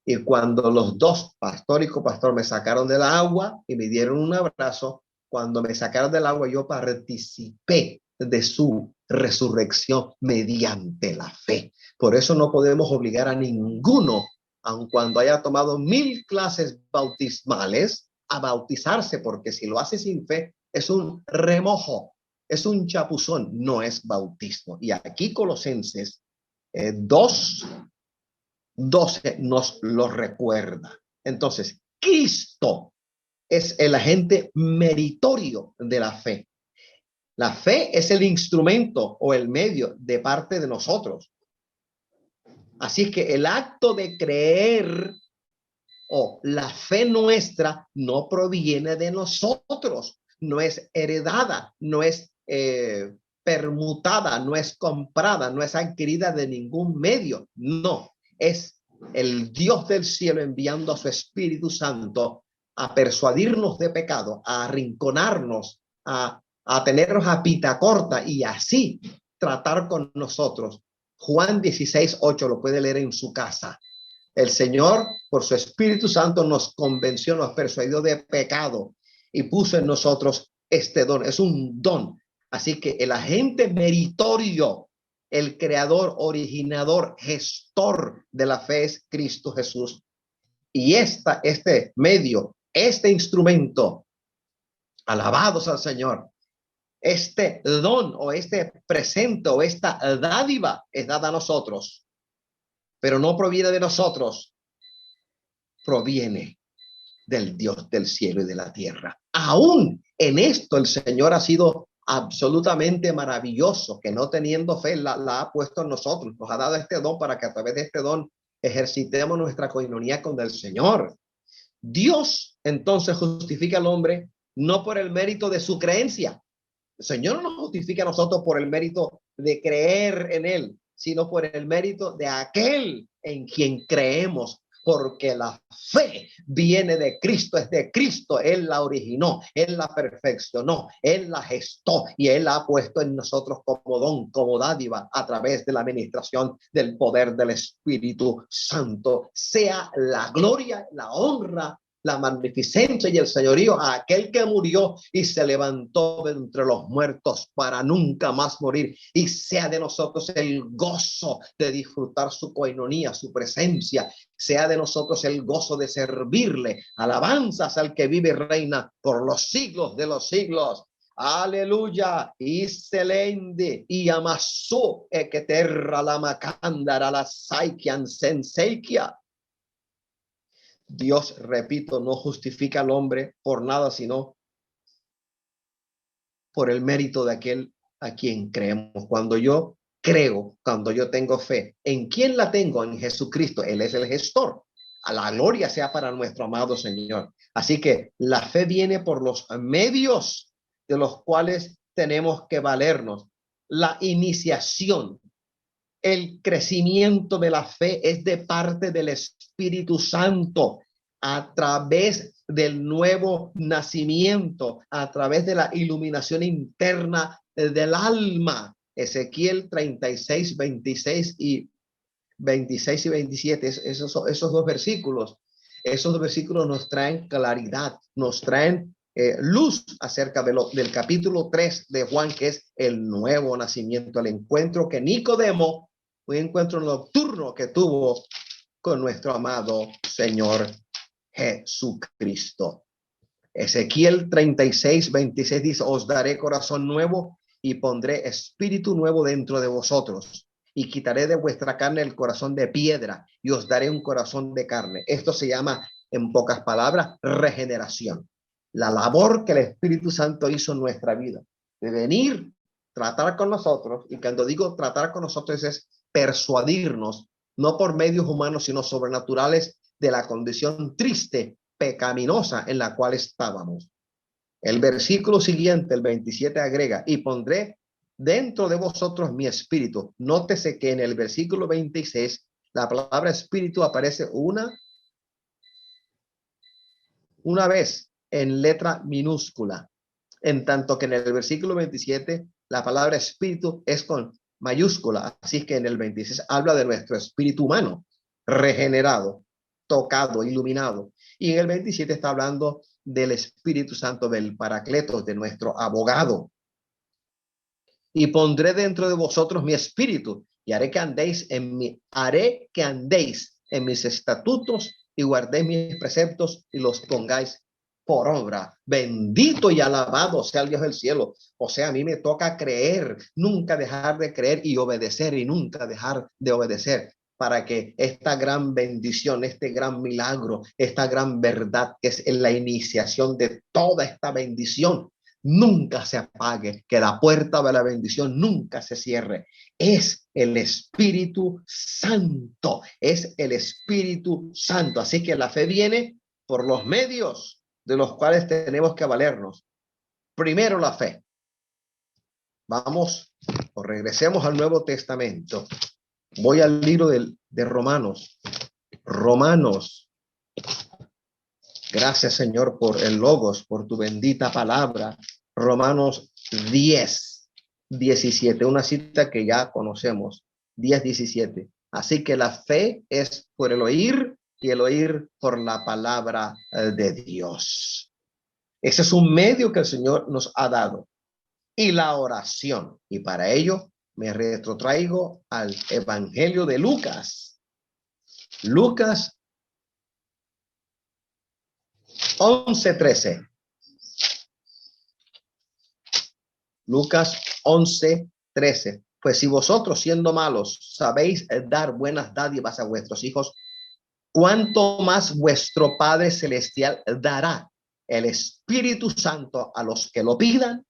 Y cuando los dos, pastor y copastor, me sacaron del agua y me dieron un abrazo, cuando me sacaron del agua, yo participé de su resurrección mediante la fe. Por eso no podemos obligar a ninguno, aun cuando haya tomado 1000 clases bautismales, a bautizarse, porque si lo hace sin fe, es un remojo, es un chapuzón, no es bautismo. Y aquí Colosenses 2:12 nos lo recuerda. Entonces, Cristo es el agente meritorio de la fe. La fe es el instrumento o el medio de parte de nosotros. Así que el acto de creer o la fe nuestra no proviene de nosotros, no es heredada, no es permutada, no es comprada, no es adquirida de ningún medio, no, es el Dios del cielo enviando a su Espíritu Santo a persuadirnos de pecado, a arrinconarnos, a tenernos a pita corta y así tratar con nosotros. Juan 16:8 lo puede leer en su casa. El Señor, por su Espíritu Santo, nos convenció, nos persuadió de pecado y puso en nosotros este don. Es un don. Así que el agente meritorio, el creador, originador, gestor de la fe es Cristo Jesús. Y este medio, este instrumento, alabados al Señor, este don o este presente o esta dádiva es dada a nosotros, pero no proviene de nosotros, proviene del Dios del cielo y de la tierra. Aún en esto el Señor ha sido absolutamente maravilloso, que no teniendo fe la ha puesto en nosotros, nos ha dado este don para que a través de este don ejercitemos nuestra coinonía con el Señor. Dios entonces justifica al hombre no por el mérito de su creencia. El Señor no nos justifica a nosotros por el mérito de creer en Él, sino por el mérito de aquel en quien creemos, porque la fe viene de Cristo, es de Cristo. Él la originó, Él la perfeccionó, Él la gestó y Él la ha puesto en nosotros como don, como dádiva, a través de la administración del poder del Espíritu Santo. Sea la gloria, la honra, la magnificencia y el señorío a aquel que murió y se levantó de entre los muertos para nunca más morir, y sea de nosotros el gozo de disfrutar su coinonía, su presencia, sea de nosotros el gozo de servirle. Alabanzas al que vive y reina por los siglos de los siglos. Aleluya. Y selende y amasó que terra la macandara la saikian senseikia. Dios, repito, no justifica al hombre por nada, sino por el mérito de aquel a quien creemos. Cuando yo creo, cuando yo tengo fe, ¿en quién la tengo? En Jesucristo. Él es el gestor. A la gloria sea para nuestro amado Señor. Así que la fe viene por los medios de los cuales tenemos que valernos. La iniciación, el crecimiento de la fe es de parte del Espíritu Santo a través del nuevo nacimiento, a través de la iluminación interna del alma. Ezequiel 36, 26 y 27, esos dos versículos. Esos dos versículos nos traen claridad, nos traen luz acerca del capítulo 3 de Juan, que es el nuevo nacimiento, el encuentro que Nicodemo, un encuentro nocturno que tuvo con nuestro amado Señor Jesucristo. Ezequiel 36, 26 dice: os daré corazón nuevo y pondré espíritu nuevo dentro de vosotros, y quitaré de vuestra carne el corazón de piedra y os daré un corazón de carne. Esto se llama, en pocas palabras, regeneración. La labor que el Espíritu Santo hizo en nuestra vida, de venir, tratar con nosotros, y cuando digo tratar con nosotros es persuadirnos, no por medios humanos, sino sobrenaturales, de la condición triste, pecaminosa en la cual estábamos. El versículo siguiente, el 27, agrega: y pondré dentro de vosotros mi espíritu. Nótese que en el versículo 26 la palabra espíritu aparece una vez en letra minúscula, en tanto que en el versículo 27 la palabra espíritu es con mayúscula. Así que en el 26 habla de nuestro espíritu humano regenerado, tocado, iluminado, y en el 27 está hablando del Espíritu Santo, del Paracletos, de nuestro abogado. Y pondré dentro de vosotros mi espíritu y haré que andéis en mis estatutos y guardéis mis preceptos y los pongáis por obra. Bendito y alabado sea el Dios del cielo. O sea, a mí me toca creer, nunca dejar de creer y obedecer, y nunca dejar de obedecer, para que esta gran bendición, este gran milagro, esta gran verdad que es la iniciación de toda esta bendición, nunca se apague, que la puerta de la bendición nunca se cierre. Es el Espíritu Santo, es el Espíritu Santo. Así que la fe viene por los medios de los cuales tenemos que valernos. Primero la fe. Vamos, o regresemos al Nuevo Testamento. Voy al libro de Romanos. Romanos. Gracias, Señor, por el Logos, por tu bendita palabra. Romanos 10, 17, una cita que ya conocemos, 10, 17. Así que la fe es por el oír y el oír por la palabra de Dios. Ese es un medio que el Señor nos ha dado. Y la oración. Y para ello me retrotraigo al Evangelio de Lucas. Lucas 11:13. Lucas 11:13. Pues si vosotros, siendo malos, sabéis dar buenas dádivas a vuestros hijos, cuánto más vuestro Padre Celestial dará el Espíritu Santo a los que lo pidan.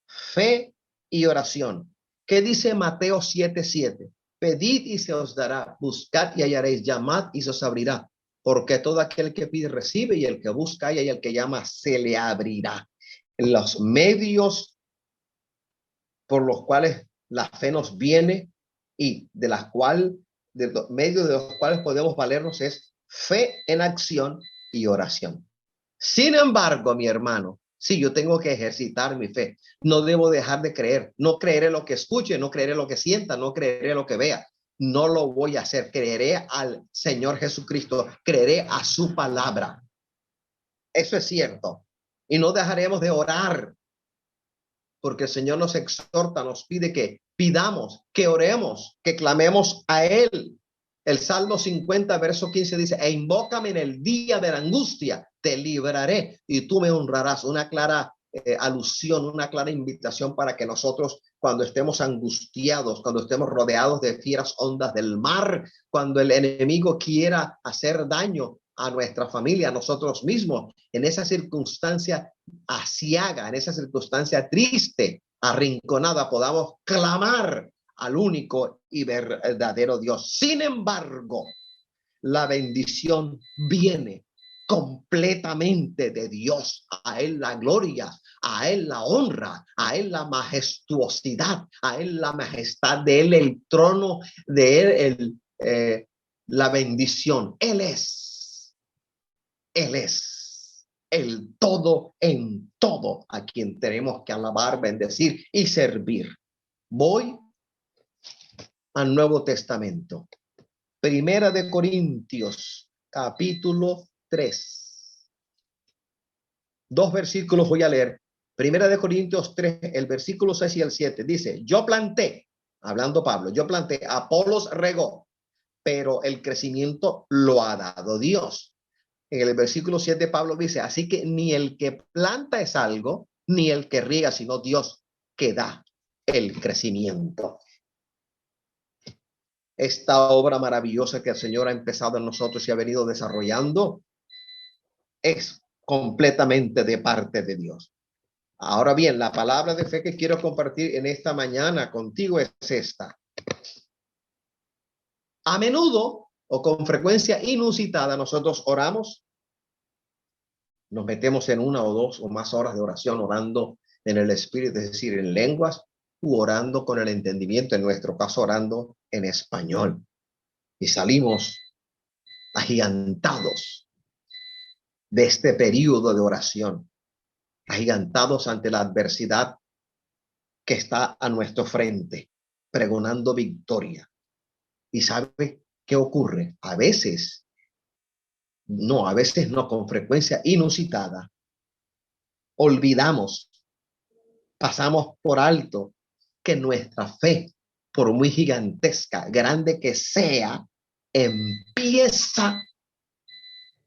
Fe y oración. ¿Qué dice Mateo 7:7? Pedid y se os dará, buscad y hallaréis, llamad y se os abrirá, porque todo aquel que pide recibe, y el que busca y el que llama se le abrirá. Los medios por los cuales la fe nos viene y de los medios de los cuales podemos valernos es fe en acción y oración. Sin embargo, mi hermano, sí, yo tengo que ejercitar mi fe. No debo dejar de creer. No creeré lo que escuche, no creeré lo que sienta, no creeré lo que vea. No lo voy a hacer. Creeré al Señor Jesucristo, creeré a su palabra. Eso es cierto. Y no dejaremos de orar, porque el Señor nos exhorta, nos pide que pidamos, que oremos, que clamemos a Él. El Salmo 50, verso 15 dice: e invócame en el día de la angustia, te libraré y tú me honrarás. Una clara alusión, una clara invitación para que nosotros, cuando estemos angustiados, cuando estemos rodeados de fieras ondas del mar, cuando el enemigo quiera hacer daño a nuestra familia, a nosotros mismos, en esa circunstancia aciaga, en esa circunstancia triste, arrinconada, podamos clamar al único y verdadero Dios. Sin embargo, la bendición viene completamente de Dios. A Él la gloria, a Él la honra, a Él la majestuosidad, a Él la majestad, de Él el trono, de Él la bendición. Él es el todo en todo, a quien tenemos que alabar, bendecir y servir. Voy al Nuevo Testamento. Primera de Corintios, capítulo 3. 2 versículos voy a leer. Primera de Corintios 3, el versículo 6 y el 7. Dice, yo planté, hablando Pablo, yo planté, Apolos regó, pero el crecimiento lo ha dado Dios. En el versículo 7 Pablo dice, así que ni el que planta es algo, ni el que riega, sino Dios que da el crecimiento. Esta obra maravillosa que el Señor ha empezado en nosotros y ha venido desarrollando es completamente de parte de Dios. Ahora bien, la palabra de fe que quiero compartir en esta mañana contigo es esta. A menudo o con frecuencia inusitada nosotros oramos, nos metemos en 1 o 2 o más horas de oración orando en el Espíritu, es decir, en lenguas, u orando con el entendimiento, en nuestro caso orando en español. Y salimos agigantados de este periodo de oración, agigantados ante la adversidad que está a nuestro frente, pregonando victoria. ¿Y sabe qué ocurre? A veces no, con frecuencia inusitada, olvidamos, pasamos por alto que nuestra fe, por muy gigantesca, grande que sea, empieza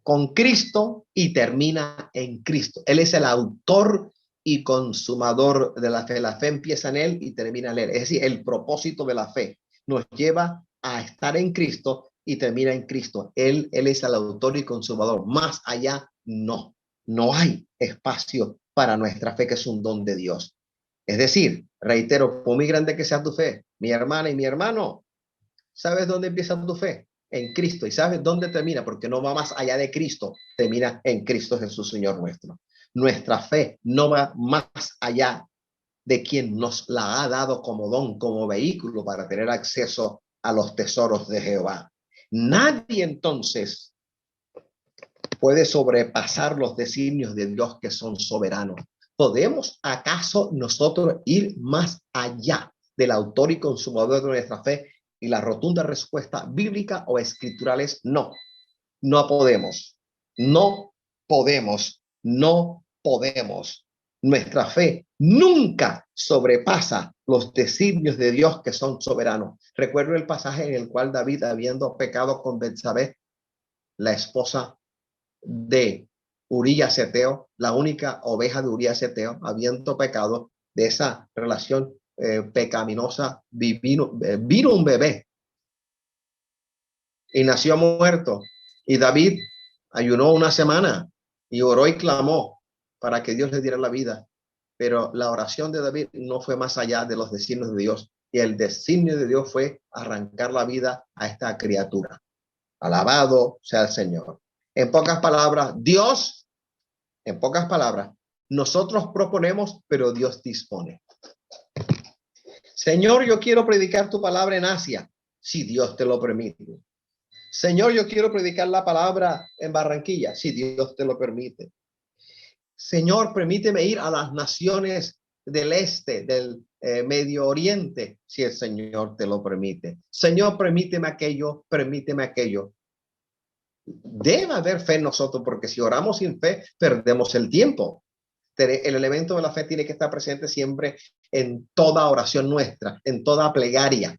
con Cristo y termina en Cristo. Él es el autor y consumador de la fe. La fe empieza en Él y termina en Él. Es decir, el propósito de la fe nos lleva a estar en Cristo y termina en Cristo. Él es el autor y consumador. Más allá, no hay espacio para nuestra fe, que es un don de Dios. Es decir, reitero, por muy grande que sea tu fe, mi hermana y mi hermano, ¿sabes dónde empieza tu fe? En Cristo. ¿Y sabes dónde termina? Porque no va más allá de Cristo, termina en Cristo Jesús, Señor nuestro. Nuestra fe no va más allá de quien nos la ha dado como don, como vehículo para tener acceso a los tesoros de Jehová. Nadie entonces puede sobrepasar los designios de Dios, que son soberanos. ¿Podemos acaso nosotros ir más allá del autor y consumador de nuestra fe? Y la rotunda respuesta bíblica o escritural es no. No podemos. No podemos. No podemos. Nuestra fe nunca sobrepasa los designios de Dios, que son soberanos. Recuerdo el pasaje en el cual David, habiendo pecado con Betsabé, la esposa de Urías Eteo, la única oveja de Urías Eteo, habiendo pecado de esa relación pecaminosa, vino un bebé y nació muerto. Y David ayunó una semana y oró y clamó para que Dios le diera la vida. Pero la oración de David no fue más allá de los designios de Dios. Y el designio de Dios fue arrancar la vida a esta criatura. Alabado sea el Señor. En pocas palabras, nosotros proponemos, pero Dios dispone. Señor, yo quiero predicar tu palabra en Asia, si Dios te lo permite. Señor, yo quiero predicar la palabra en Barranquilla, si Dios te lo permite. Señor, permíteme ir a las naciones del este, del Medio Oriente, si el Señor te lo permite. Señor, permíteme aquello, permíteme aquello. Debe haber fe en nosotros, porque si oramos sin fe, perdemos el tiempo. El elemento de la fe tiene que estar presente siempre en toda oración nuestra, en toda plegaria.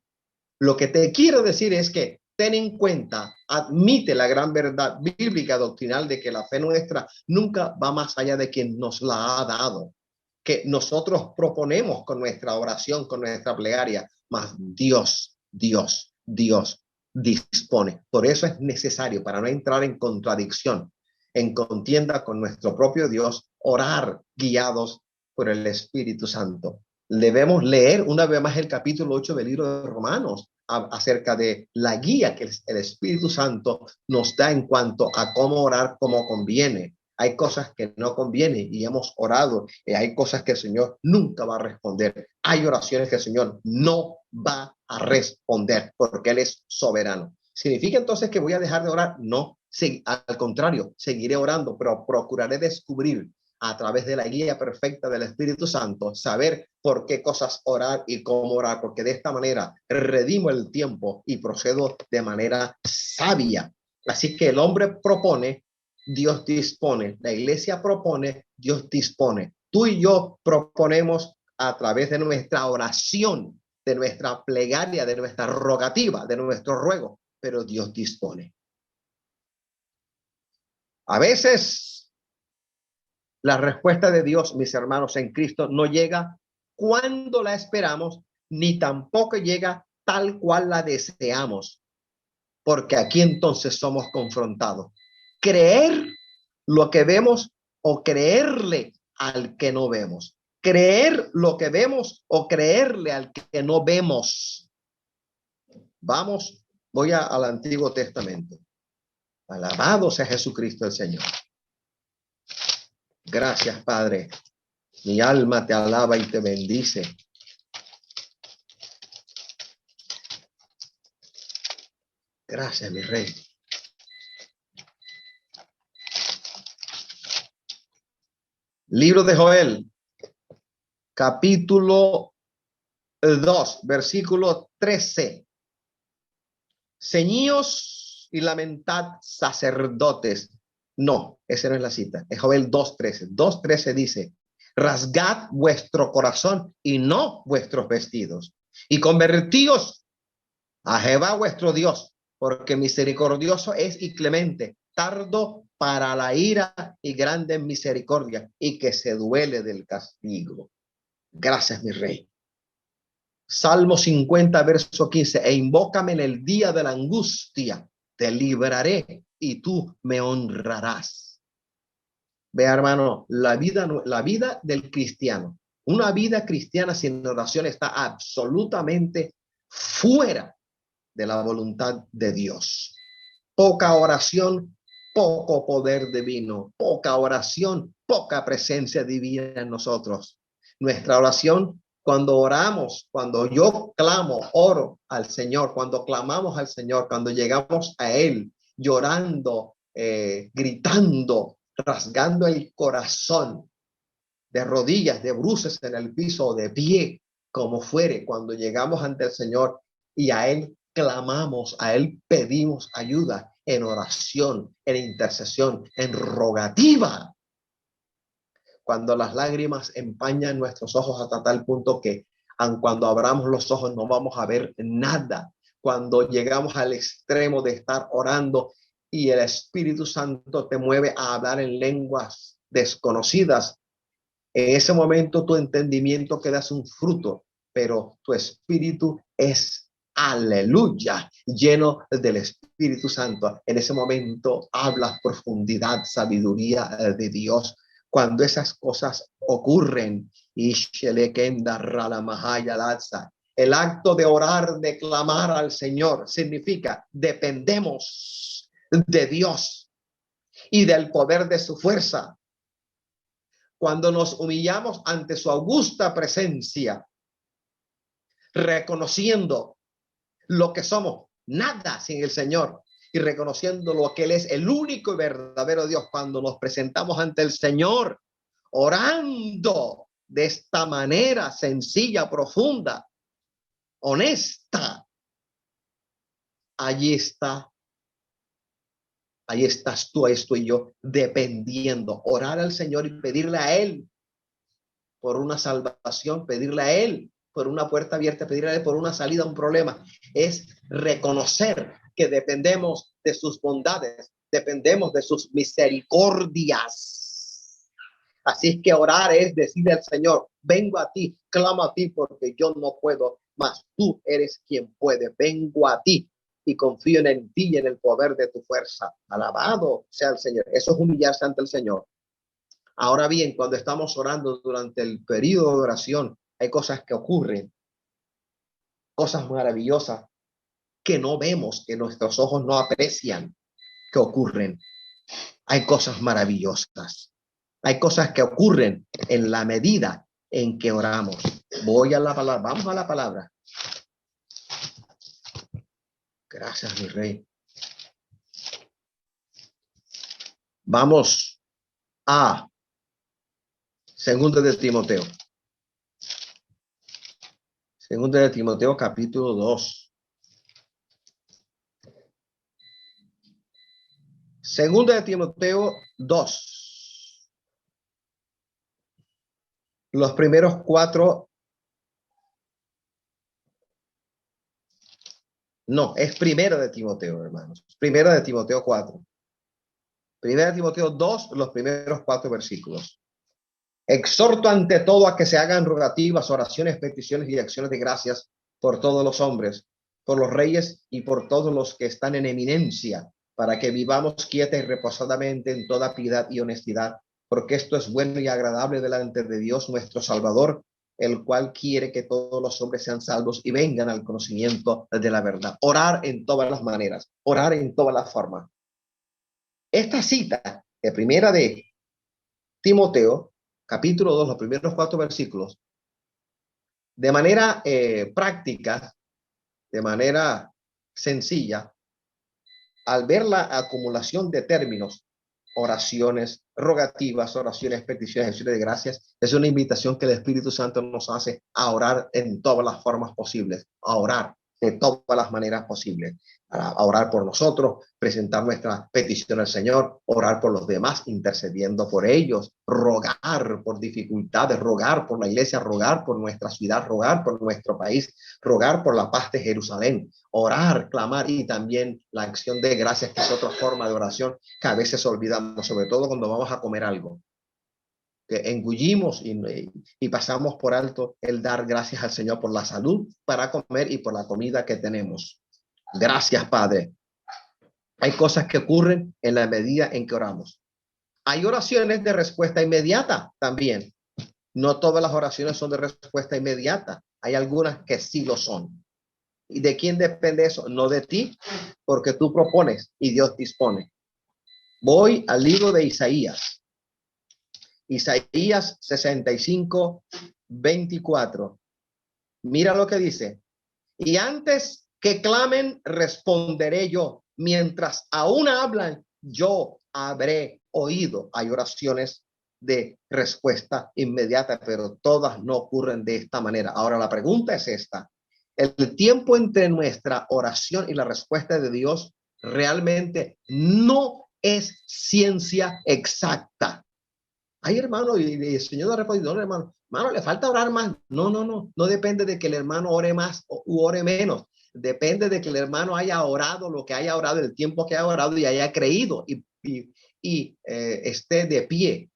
Lo que te quiero decir es que ten en cuenta, admite la gran verdad bíblica doctrinal de que la fe nuestra nunca va más allá de quien nos la ha dado. que nosotros proponemos con nuestra oración, con nuestra plegaria, mas Dios dispone. Por eso es necesario, para no entrar en contradicción, en contienda con nuestro propio Dios, orar guiados por el Espíritu Santo. Debemos leer una vez más el capítulo 8 del libro de Romanos acerca de la guía que el Espíritu Santo nos da en cuanto a cómo orar como conviene. Hay cosas que no conviene y hemos orado, y hay cosas que el Señor nunca va a responder. Hay oraciones que el Señor no va a responder porque Él es soberano. ¿Significa entonces que voy a dejar de orar? No, sí, al contrario, seguiré orando, pero procuraré descubrir a través de la guía perfecta del Espíritu Santo, saber por qué cosas orar y cómo orar, porque de esta manera redimo el tiempo y procedo de manera sabia. Así que el hombre propone, Dios dispone. La iglesia propone, Dios dispone. Tú y yo proponemos a través de nuestra oración, de nuestra plegaria, de nuestra rogativa, de nuestro ruego, pero Dios dispone. A veces la respuesta de Dios, mis hermanos en Cristo, no llega cuando la esperamos, ni tampoco llega tal cual la deseamos, porque aquí entonces somos confrontados. Creer lo que vemos o creerle al que no vemos. Creer lo que vemos o creerle al que no vemos. Vamos, voy al Antiguo Testamento. Alabado sea Jesucristo el Señor. Gracias, Padre. Mi alma te alaba y te bendice. Gracias, mi Rey. Libro de Joel, capítulo 2, versículo 13. Ceñíos y lamentad, sacerdotes. No, esa no es la cita. Es Joel 2:13. 2:13 dice: rasgad vuestro corazón y no vuestros vestidos, y convertíos a Jehová vuestro Dios, porque misericordioso es y clemente, tardo para la ira y grande en misericordia, y que se duele del castigo. Gracias, mi Rey. Salmo 50, verso 15. E invócame en el día de la angustia, te libraré y tú me honrarás. Ve, hermano, la vida del cristiano, una vida cristiana sin oración está absolutamente fuera de la voluntad de Dios. Poca oración, poco poder divino, poca oración, poca presencia divina en nosotros. Nuestra oración, cuando oramos, cuando yo clamo, oro al Señor, cuando clamamos al Señor, cuando llegamos a Él, llorando, gritando, rasgando el corazón, de rodillas, de bruces en el piso o de pie, como fuere, cuando llegamos ante el Señor y a Él clamamos, a Él pedimos ayuda en oración, en intercesión, en rogativa. Cuando las lágrimas empañan nuestros ojos hasta tal punto que aun cuando abramos los ojos no vamos a ver nada. Cuando llegamos al extremo de estar orando y el Espíritu Santo te mueve a hablar en lenguas desconocidas, en ese momento tu entendimiento queda un fruto, pero tu espíritu es, aleluya, lleno del Espíritu Santo. En ese momento hablas profundidad, sabiduría de Dios. Cuando esas cosas ocurren, el acto de orar, de clamar al Señor, significa dependemos de Dios y del poder de su fuerza. Cuando nos humillamos ante su augusta presencia, reconociendo lo que somos, nada sin el Señor, y reconociendo lo que Él es, el único y verdadero Dios, cuando nos presentamos ante el Señor, orando de esta manera sencilla, profunda, honesta, allí está. Ahí estás tú, ahí estoy yo, dependiendo, orar al Señor y pedirle a Él por una salvación, pedirle a Él por una puerta abierta, pedirle a Él por una salida a un problema. Es reconocer que dependemos de sus bondades, dependemos de sus misericordias. Así es que orar es decirle al Señor, vengo a ti, clamo a ti porque yo no puedo más. Tú eres quien puede. Vengo a ti y confío en ti y en el poder de tu fuerza. Alabado sea el Señor. Eso es humillarse ante el Señor. Ahora bien, cuando estamos orando durante el periodo de oración, hay cosas que ocurren, cosas maravillosas que no vemos, que nuestros ojos no aprecian, que ocurren. Hay cosas maravillosas. Hay cosas que ocurren en la medida en que oramos. Voy a la palabra. Vamos a la palabra. Gracias, mi rey. Vamos a Segundo de Timoteo. Segundo de Timoteo, capítulo 2. Segundo de Timoteo 2. Los primeros 4. No, es primero de Timoteo, hermanos. Primero de Timoteo 4. Primero de Timoteo 2, los primeros 4 versículos. Exhorto ante todo a que se hagan rogativas, oraciones, peticiones y acciones de gracias por todos los hombres, por los reyes y por todos los que están en eminencia, para que vivamos quieta y reposadamente en toda piedad y honestidad, porque esto es bueno y agradable delante de Dios nuestro Salvador, el cual quiere que todos los hombres sean salvos y vengan al conocimiento de la verdad. Orar en todas las maneras, orar en todas las formas. Esta cita de primera de Timoteo, capítulo 2, los primeros 4 versículos, de manera práctica, de manera sencilla, al ver la acumulación de términos, oraciones, rogativas, oraciones, peticiones, acciones de gracias, es una invitación que el Espíritu Santo nos hace a orar en todas las formas posibles, a orar de todas las maneras posibles, a orar por nosotros, presentar nuestra petición al Señor, orar por los demás, intercediendo por ellos, rogar por dificultades, rogar por la iglesia, rogar por nuestra ciudad, rogar por nuestro país, rogar por la paz de Jerusalén, orar, clamar y también la acción de gracias, que es otra forma de oración que a veces olvidamos, sobre todo cuando vamos a comer algo, que engullimos y pasamos por alto el dar gracias al Señor por la salud para comer y por la comida que tenemos. Gracias, Padre. Hay cosas que ocurren en la medida en que oramos. Hay oraciones de respuesta inmediata también. No todas las oraciones son de respuesta inmediata. Hay algunas que sí lo son. ¿Y de quién depende eso? No de ti, porque tú propones y Dios dispone. Voy al libro de Isaías. Isaías 65, 24. Mira lo que dice. Y antes que clamen, responderé yo. Mientras aún hablan, yo habré oído. Hay oraciones de respuesta inmediata, pero todas no ocurren de esta manera. Ahora la pregunta es esta. El tiempo entre nuestra oración y la respuesta de Dios realmente no es ciencia exacta. Ay, hermano, y el Señor ha respondido, no, hermano, le falta orar más. No depende de que el hermano ore más u ore menos. Depende de que el hermano haya orado lo que haya orado, el tiempo que haya orado y haya creído y esté de pie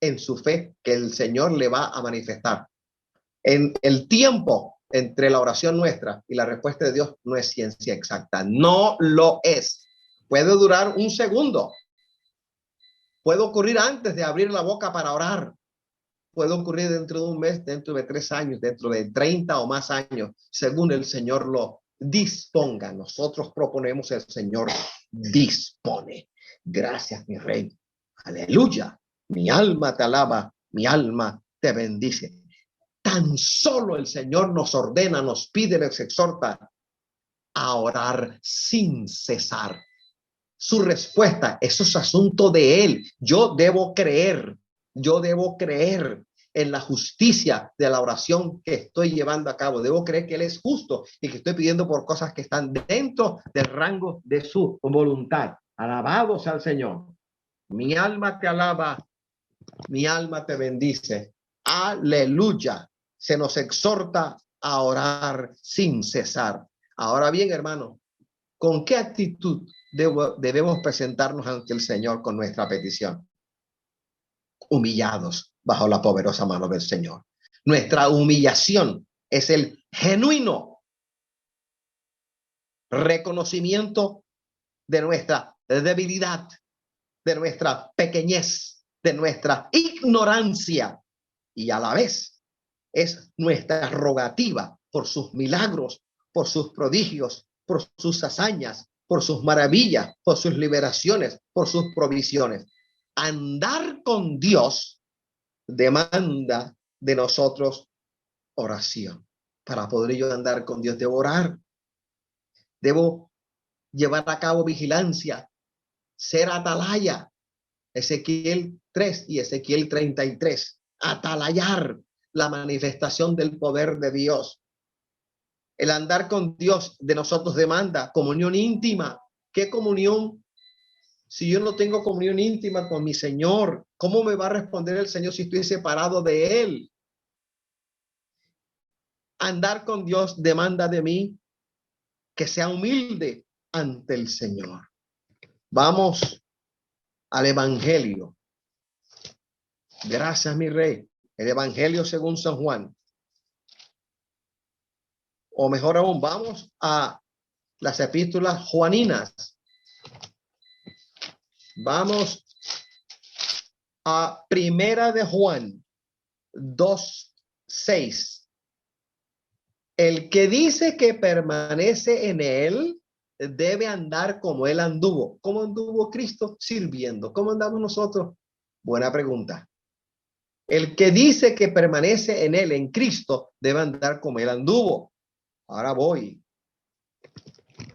en su fe que el Señor le va a manifestar. En el tiempo entre la oración nuestra y la respuesta de Dios no es ciencia exacta, no lo es. Puede durar un segundo, puede ocurrir antes de abrir la boca para orar, puede ocurrir dentro de un mes, dentro de 3 años, dentro de 30 o más años, según el Señor lo disponga. Nosotros proponemos, el Señor dispone. Gracias, mi rey. Aleluya. Mi alma te alaba, mi alma te bendice. Tan solo el Señor nos ordena, nos pide, nos exhorta a orar sin cesar. Su respuesta, eso es asunto de Él. Yo debo creer en la justicia de la oración que estoy llevando a cabo. Debo creer que Él es justo y que estoy pidiendo por cosas que están dentro del rango de su voluntad. Alabado sea el Señor. Mi alma te alaba, mi alma te bendice. Aleluya. Se nos exhorta a orar sin cesar. Ahora bien, hermano, ¿con qué actitud debemos presentarnos ante el Señor con nuestra petición? humillados bajo la poderosa mano del Señor. Nuestra humillación es el genuino reconocimiento de nuestra debilidad, de nuestra pequeñez, de nuestra ignorancia, y a la vez es nuestra rogativa por sus milagros, por sus prodigios, por sus hazañas, por sus maravillas, por sus liberaciones, por sus provisiones. Andar con Dios demanda de nosotros oración. Para poder yo andar con Dios, debo orar, debo llevar a cabo vigilancia, ser atalaya. Ezequiel 3 y Ezequiel 33. Atalayar la manifestación del poder de Dios. El andar con Dios de nosotros demanda comunión íntima. ¿Qué comunión? Si yo no tengo comunión íntima con mi Señor, ¿cómo me va a responder el Señor si estoy separado de Él? Andar con Dios demanda de mí que sea humilde ante el Señor. Vamos al Evangelio. Gracias, mi Rey. El Evangelio según San Juan. O mejor aún, vamos a las epístolas juaninas. Vamos a Primera de Juan 2:6. El que dice que permanece en él debe andar como él anduvo. ¿Cómo anduvo Cristo? Sirviendo. ¿Cómo andamos nosotros? Buena pregunta. El que dice que permanece en él, en Cristo, debe andar como él anduvo. Ahora voy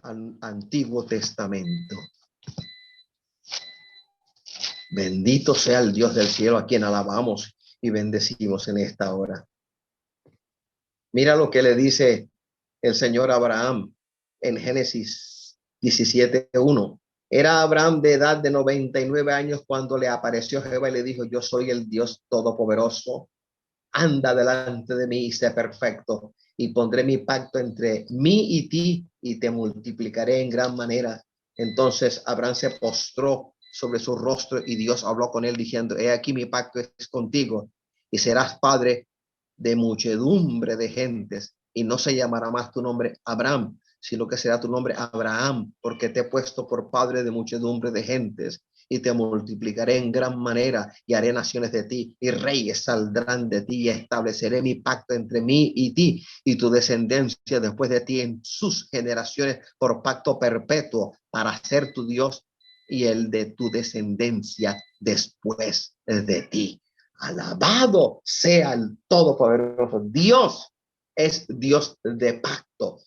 al Antiguo Testamento. Bendito sea el Dios del cielo, a quien alabamos y bendecimos en esta hora. Mira lo que le dice el Señor a Abraham en Génesis 17:1. Era Abraham de edad de 99 años cuando le apareció Jehová y le dijo: yo soy el Dios todopoderoso. Anda delante de mí y sé perfecto, y pondré mi pacto entre mí y ti, y te multiplicaré en gran manera. Entonces Abraham se postró sobre su rostro, y Dios habló con él diciendo: he aquí mi pacto es contigo, y serás padre de muchedumbre de gentes, y no se llamará más tu nombre Abraham, sino que será tu nombre Abraham, porque te he puesto por padre de muchedumbre de gentes, y te multiplicaré en gran manera, y haré naciones de ti, y reyes saldrán de ti, y estableceré mi pacto entre mí y ti, y tu descendencia después de ti en sus generaciones, por pacto perpetuo, para ser tu Dios y el de tu descendencia después de ti. Alabado sea el Todopoderoso. Dios es Dios de pacto.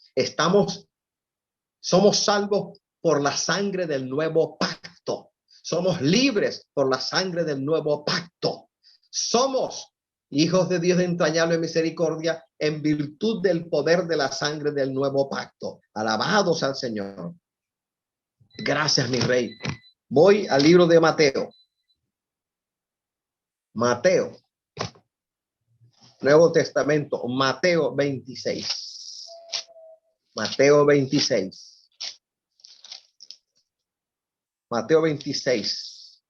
Somos salvos por la sangre del nuevo pacto. Somos libres por la sangre del nuevo pacto. Somos hijos de Dios de entrañable misericordia en virtud del poder de la sangre del nuevo pacto. Alabados al Señor. Gracias, mi Rey. Voy al libro de Mateo. Mateo. Nuevo Testamento, Mateo 26. Mateo 26. Mateo 26.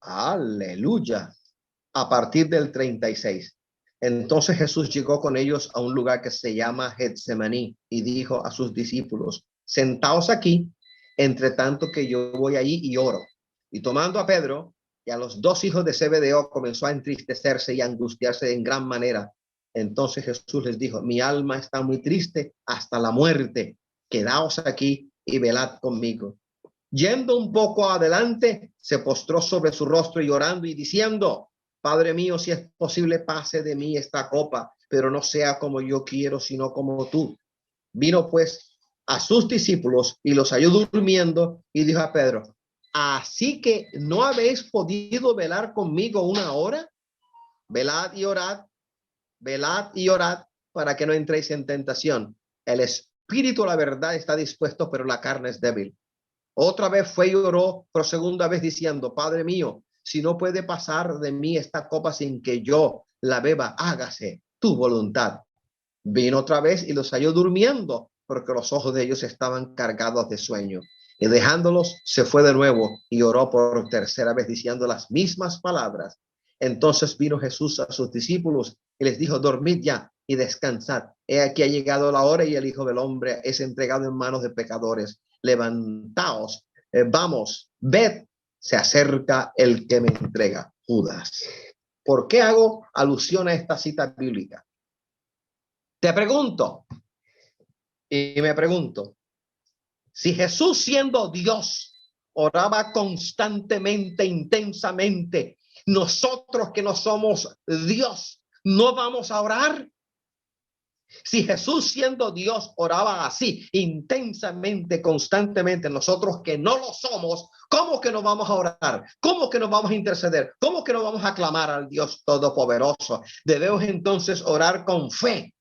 Aleluya. A partir del 36. Entonces Jesús llegó con ellos a un lugar que se llama Getsemaní y dijo a sus discípulos: sentaos aquí, entre tanto que yo voy allí y oro. Y tomando a Pedro y a los dos hijos de Zebedeo, comenzó a entristecerse y a angustiarse en gran manera. Entonces Jesús les dijo: mi alma está muy triste hasta la muerte. Quedaos aquí y velad conmigo. Yendo un poco adelante, se postró sobre su rostro y orando y diciendo: Padre mío, si es posible, pase de mí esta copa, pero no sea como yo quiero, sino como tú. Vino pues a sus discípulos y los halló durmiendo y dijo a Pedro: así que no habéis podido velar conmigo una hora. Velad y orad para que no entréis en tentación. El espíritu, la verdad, está dispuesto, pero la carne es débil. Otra vez fue y oró por segunda vez diciendo: Padre mío, si no puede pasar de mí esta copa sin que yo la beba, hágase tu voluntad. Vino otra vez y los halló durmiendo, porque los ojos de ellos estaban cargados de sueño. Y dejándolos, se fue de nuevo y oró por tercera vez diciendo las mismas palabras. Entonces vino Jesús a sus discípulos y les dijo: dormid ya y descansad. He aquí ha llegado la hora y el Hijo del Hombre es entregado en manos de pecadores. Levantaos, vamos, ved, se acerca el que me entrega, Judas. ¿Por qué hago alusión a esta cita bíblica? Te pregunto, y me pregunto, si Jesús, siendo Dios, oraba constantemente, intensamente, nosotros que no somos Dios, ¿no vamos a orar? Si Jesús, siendo Dios, oraba así, intensamente, constantemente, nosotros que no lo somos, ¿cómo que no vamos a orar? ¿Cómo que no vamos a interceder? ¿Cómo que no vamos a clamar al Dios Todopoderoso? Debemos entonces orar con fe,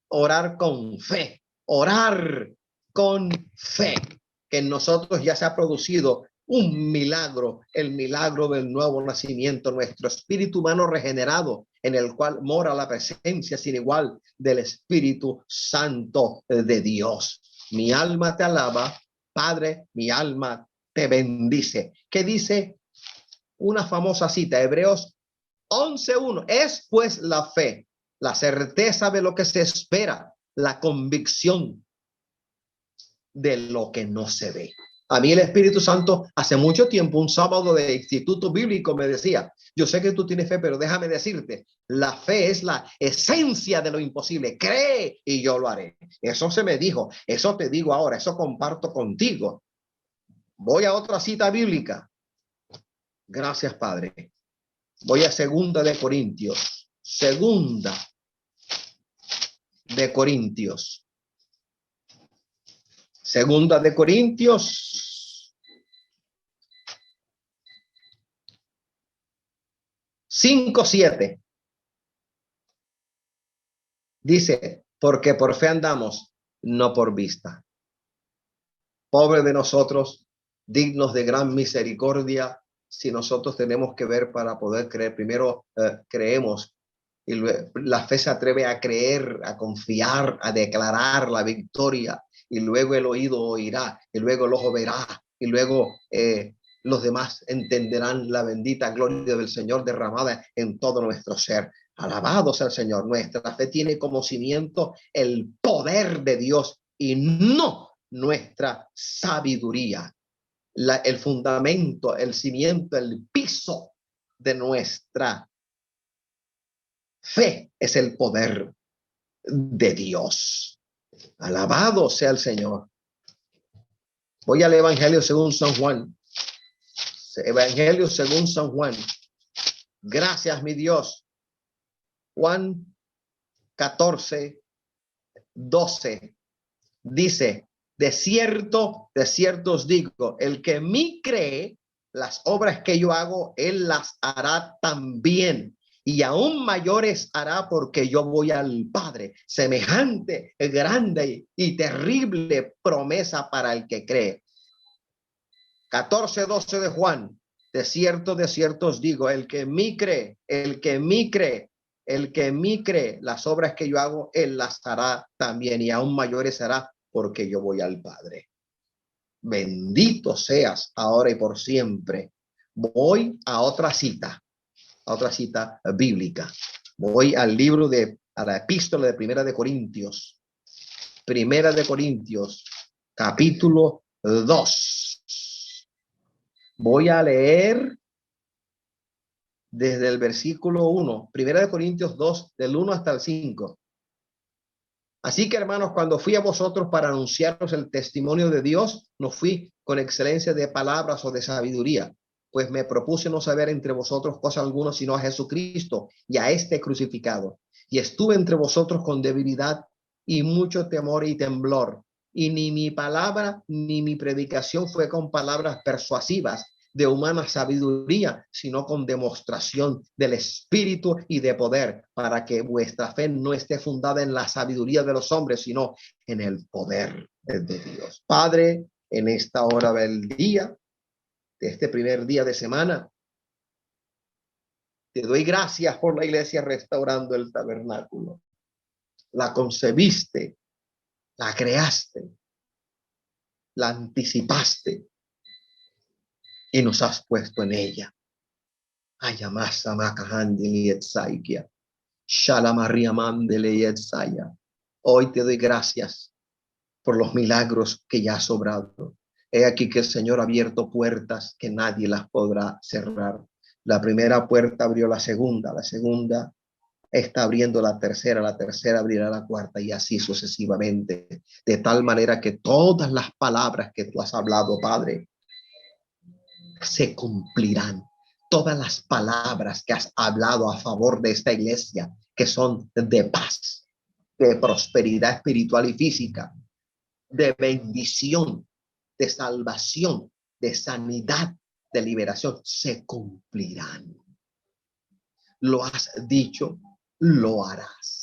orar con fe, orar con fe, que en nosotros ya se ha producido un milagro, el milagro del nuevo nacimiento, nuestro espíritu humano regenerado, en el cual mora la presencia sin igual del Espíritu Santo de Dios. Mi alma te alaba, Padre, mi alma te bendice. ¿Qué dice una famosa cita? Hebreos 11:1. Es pues la fe, la certeza de lo que se espera, la convicción de lo que no se ve. A mí el Espíritu Santo hace mucho tiempo, un sábado de instituto bíblico, me decía: yo sé que tú tienes fe, pero déjame decirte, la fe es la esencia de lo imposible. Cree y yo lo haré. Eso se me dijo, eso te digo ahora, eso comparto contigo. Voy a otra cita bíblica. Gracias, Padre. Voy a segunda de Corintios. Segunda de Corintios. Segunda de Corintios 5:7. Dice: porque por fe andamos, no por vista. Pobre de nosotros, dignos de gran misericordia, si nosotros tenemos que ver para poder creer. Primero creemos y luego la fe se atreve a creer, a confiar, a declarar la victoria, y luego el oído oirá, y luego el ojo verá, y luego los demás entenderán la bendita gloria del Señor derramada en todo nuestro ser. Alabado sea el Señor. Nuestra fe tiene como cimiento el poder de Dios y no nuestra sabiduría. El fundamento, el cimiento, el piso de nuestra fe es el poder de Dios. Alabado sea el Señor. Voy al Evangelio según San Juan. Evangelio según San Juan. Gracias, mi Dios. Juan 14:12 dice: de cierto os digo, el que en mí cree, las obras que yo hago, él las hará también, y aún mayores hará, porque yo voy al Padre. Semejante grande y terrible promesa para el que cree. 14:12 de Juan: de cierto os digo, el que en mí cree, el que en mí cree, el que en mí cree, las obras que yo hago, él las hará también, y aún mayores hará, porque yo voy al Padre. Bendito seas ahora y por siempre. Voy a otra cita bíblica. Voy al libro a la epístola de Primera de Corintios. Primera de Corintios, capítulo 2. Voy a leer desde el versículo 1. Primera de Corintios 2, del 1 hasta el 5. Así que, hermanos, cuando fui a vosotros para anunciaros el testimonio de Dios, no fui con excelencia de palabras o de sabiduría, pues me propuse no saber entre vosotros cosa alguna, sino a Jesucristo y a este crucificado. Y estuve entre vosotros con debilidad y mucho temor y temblor. Y ni mi palabra ni mi predicación fue con palabras persuasivas de humana sabiduría, sino con demostración del Espíritu y de poder, para que vuestra fe no esté fundada en la sabiduría de los hombres, sino en el poder de Dios. Padre, en esta hora del día, de este primer día de semana, te doy gracias por la iglesia Restaurando el Tabernáculo. La concebiste, la creaste, la anticipaste y nos has puesto en ella. Ayamasa makahandi etsaikia. Shalamaria mandele etsaya. Hoy te doy gracias por los milagros que ya has obrado. He aquí que el Señor ha abierto puertas que nadie las podrá cerrar. La primera puerta abrió la segunda está abriendo la tercera abrirá la cuarta y así sucesivamente. De tal manera que todas las palabras que tú has hablado, Padre, se cumplirán. Todas las palabras que has hablado a favor de esta iglesia, que son de paz, de prosperidad espiritual y física, de bendición, de salvación, de sanidad, de liberación, se cumplirán. Lo has dicho, lo harás.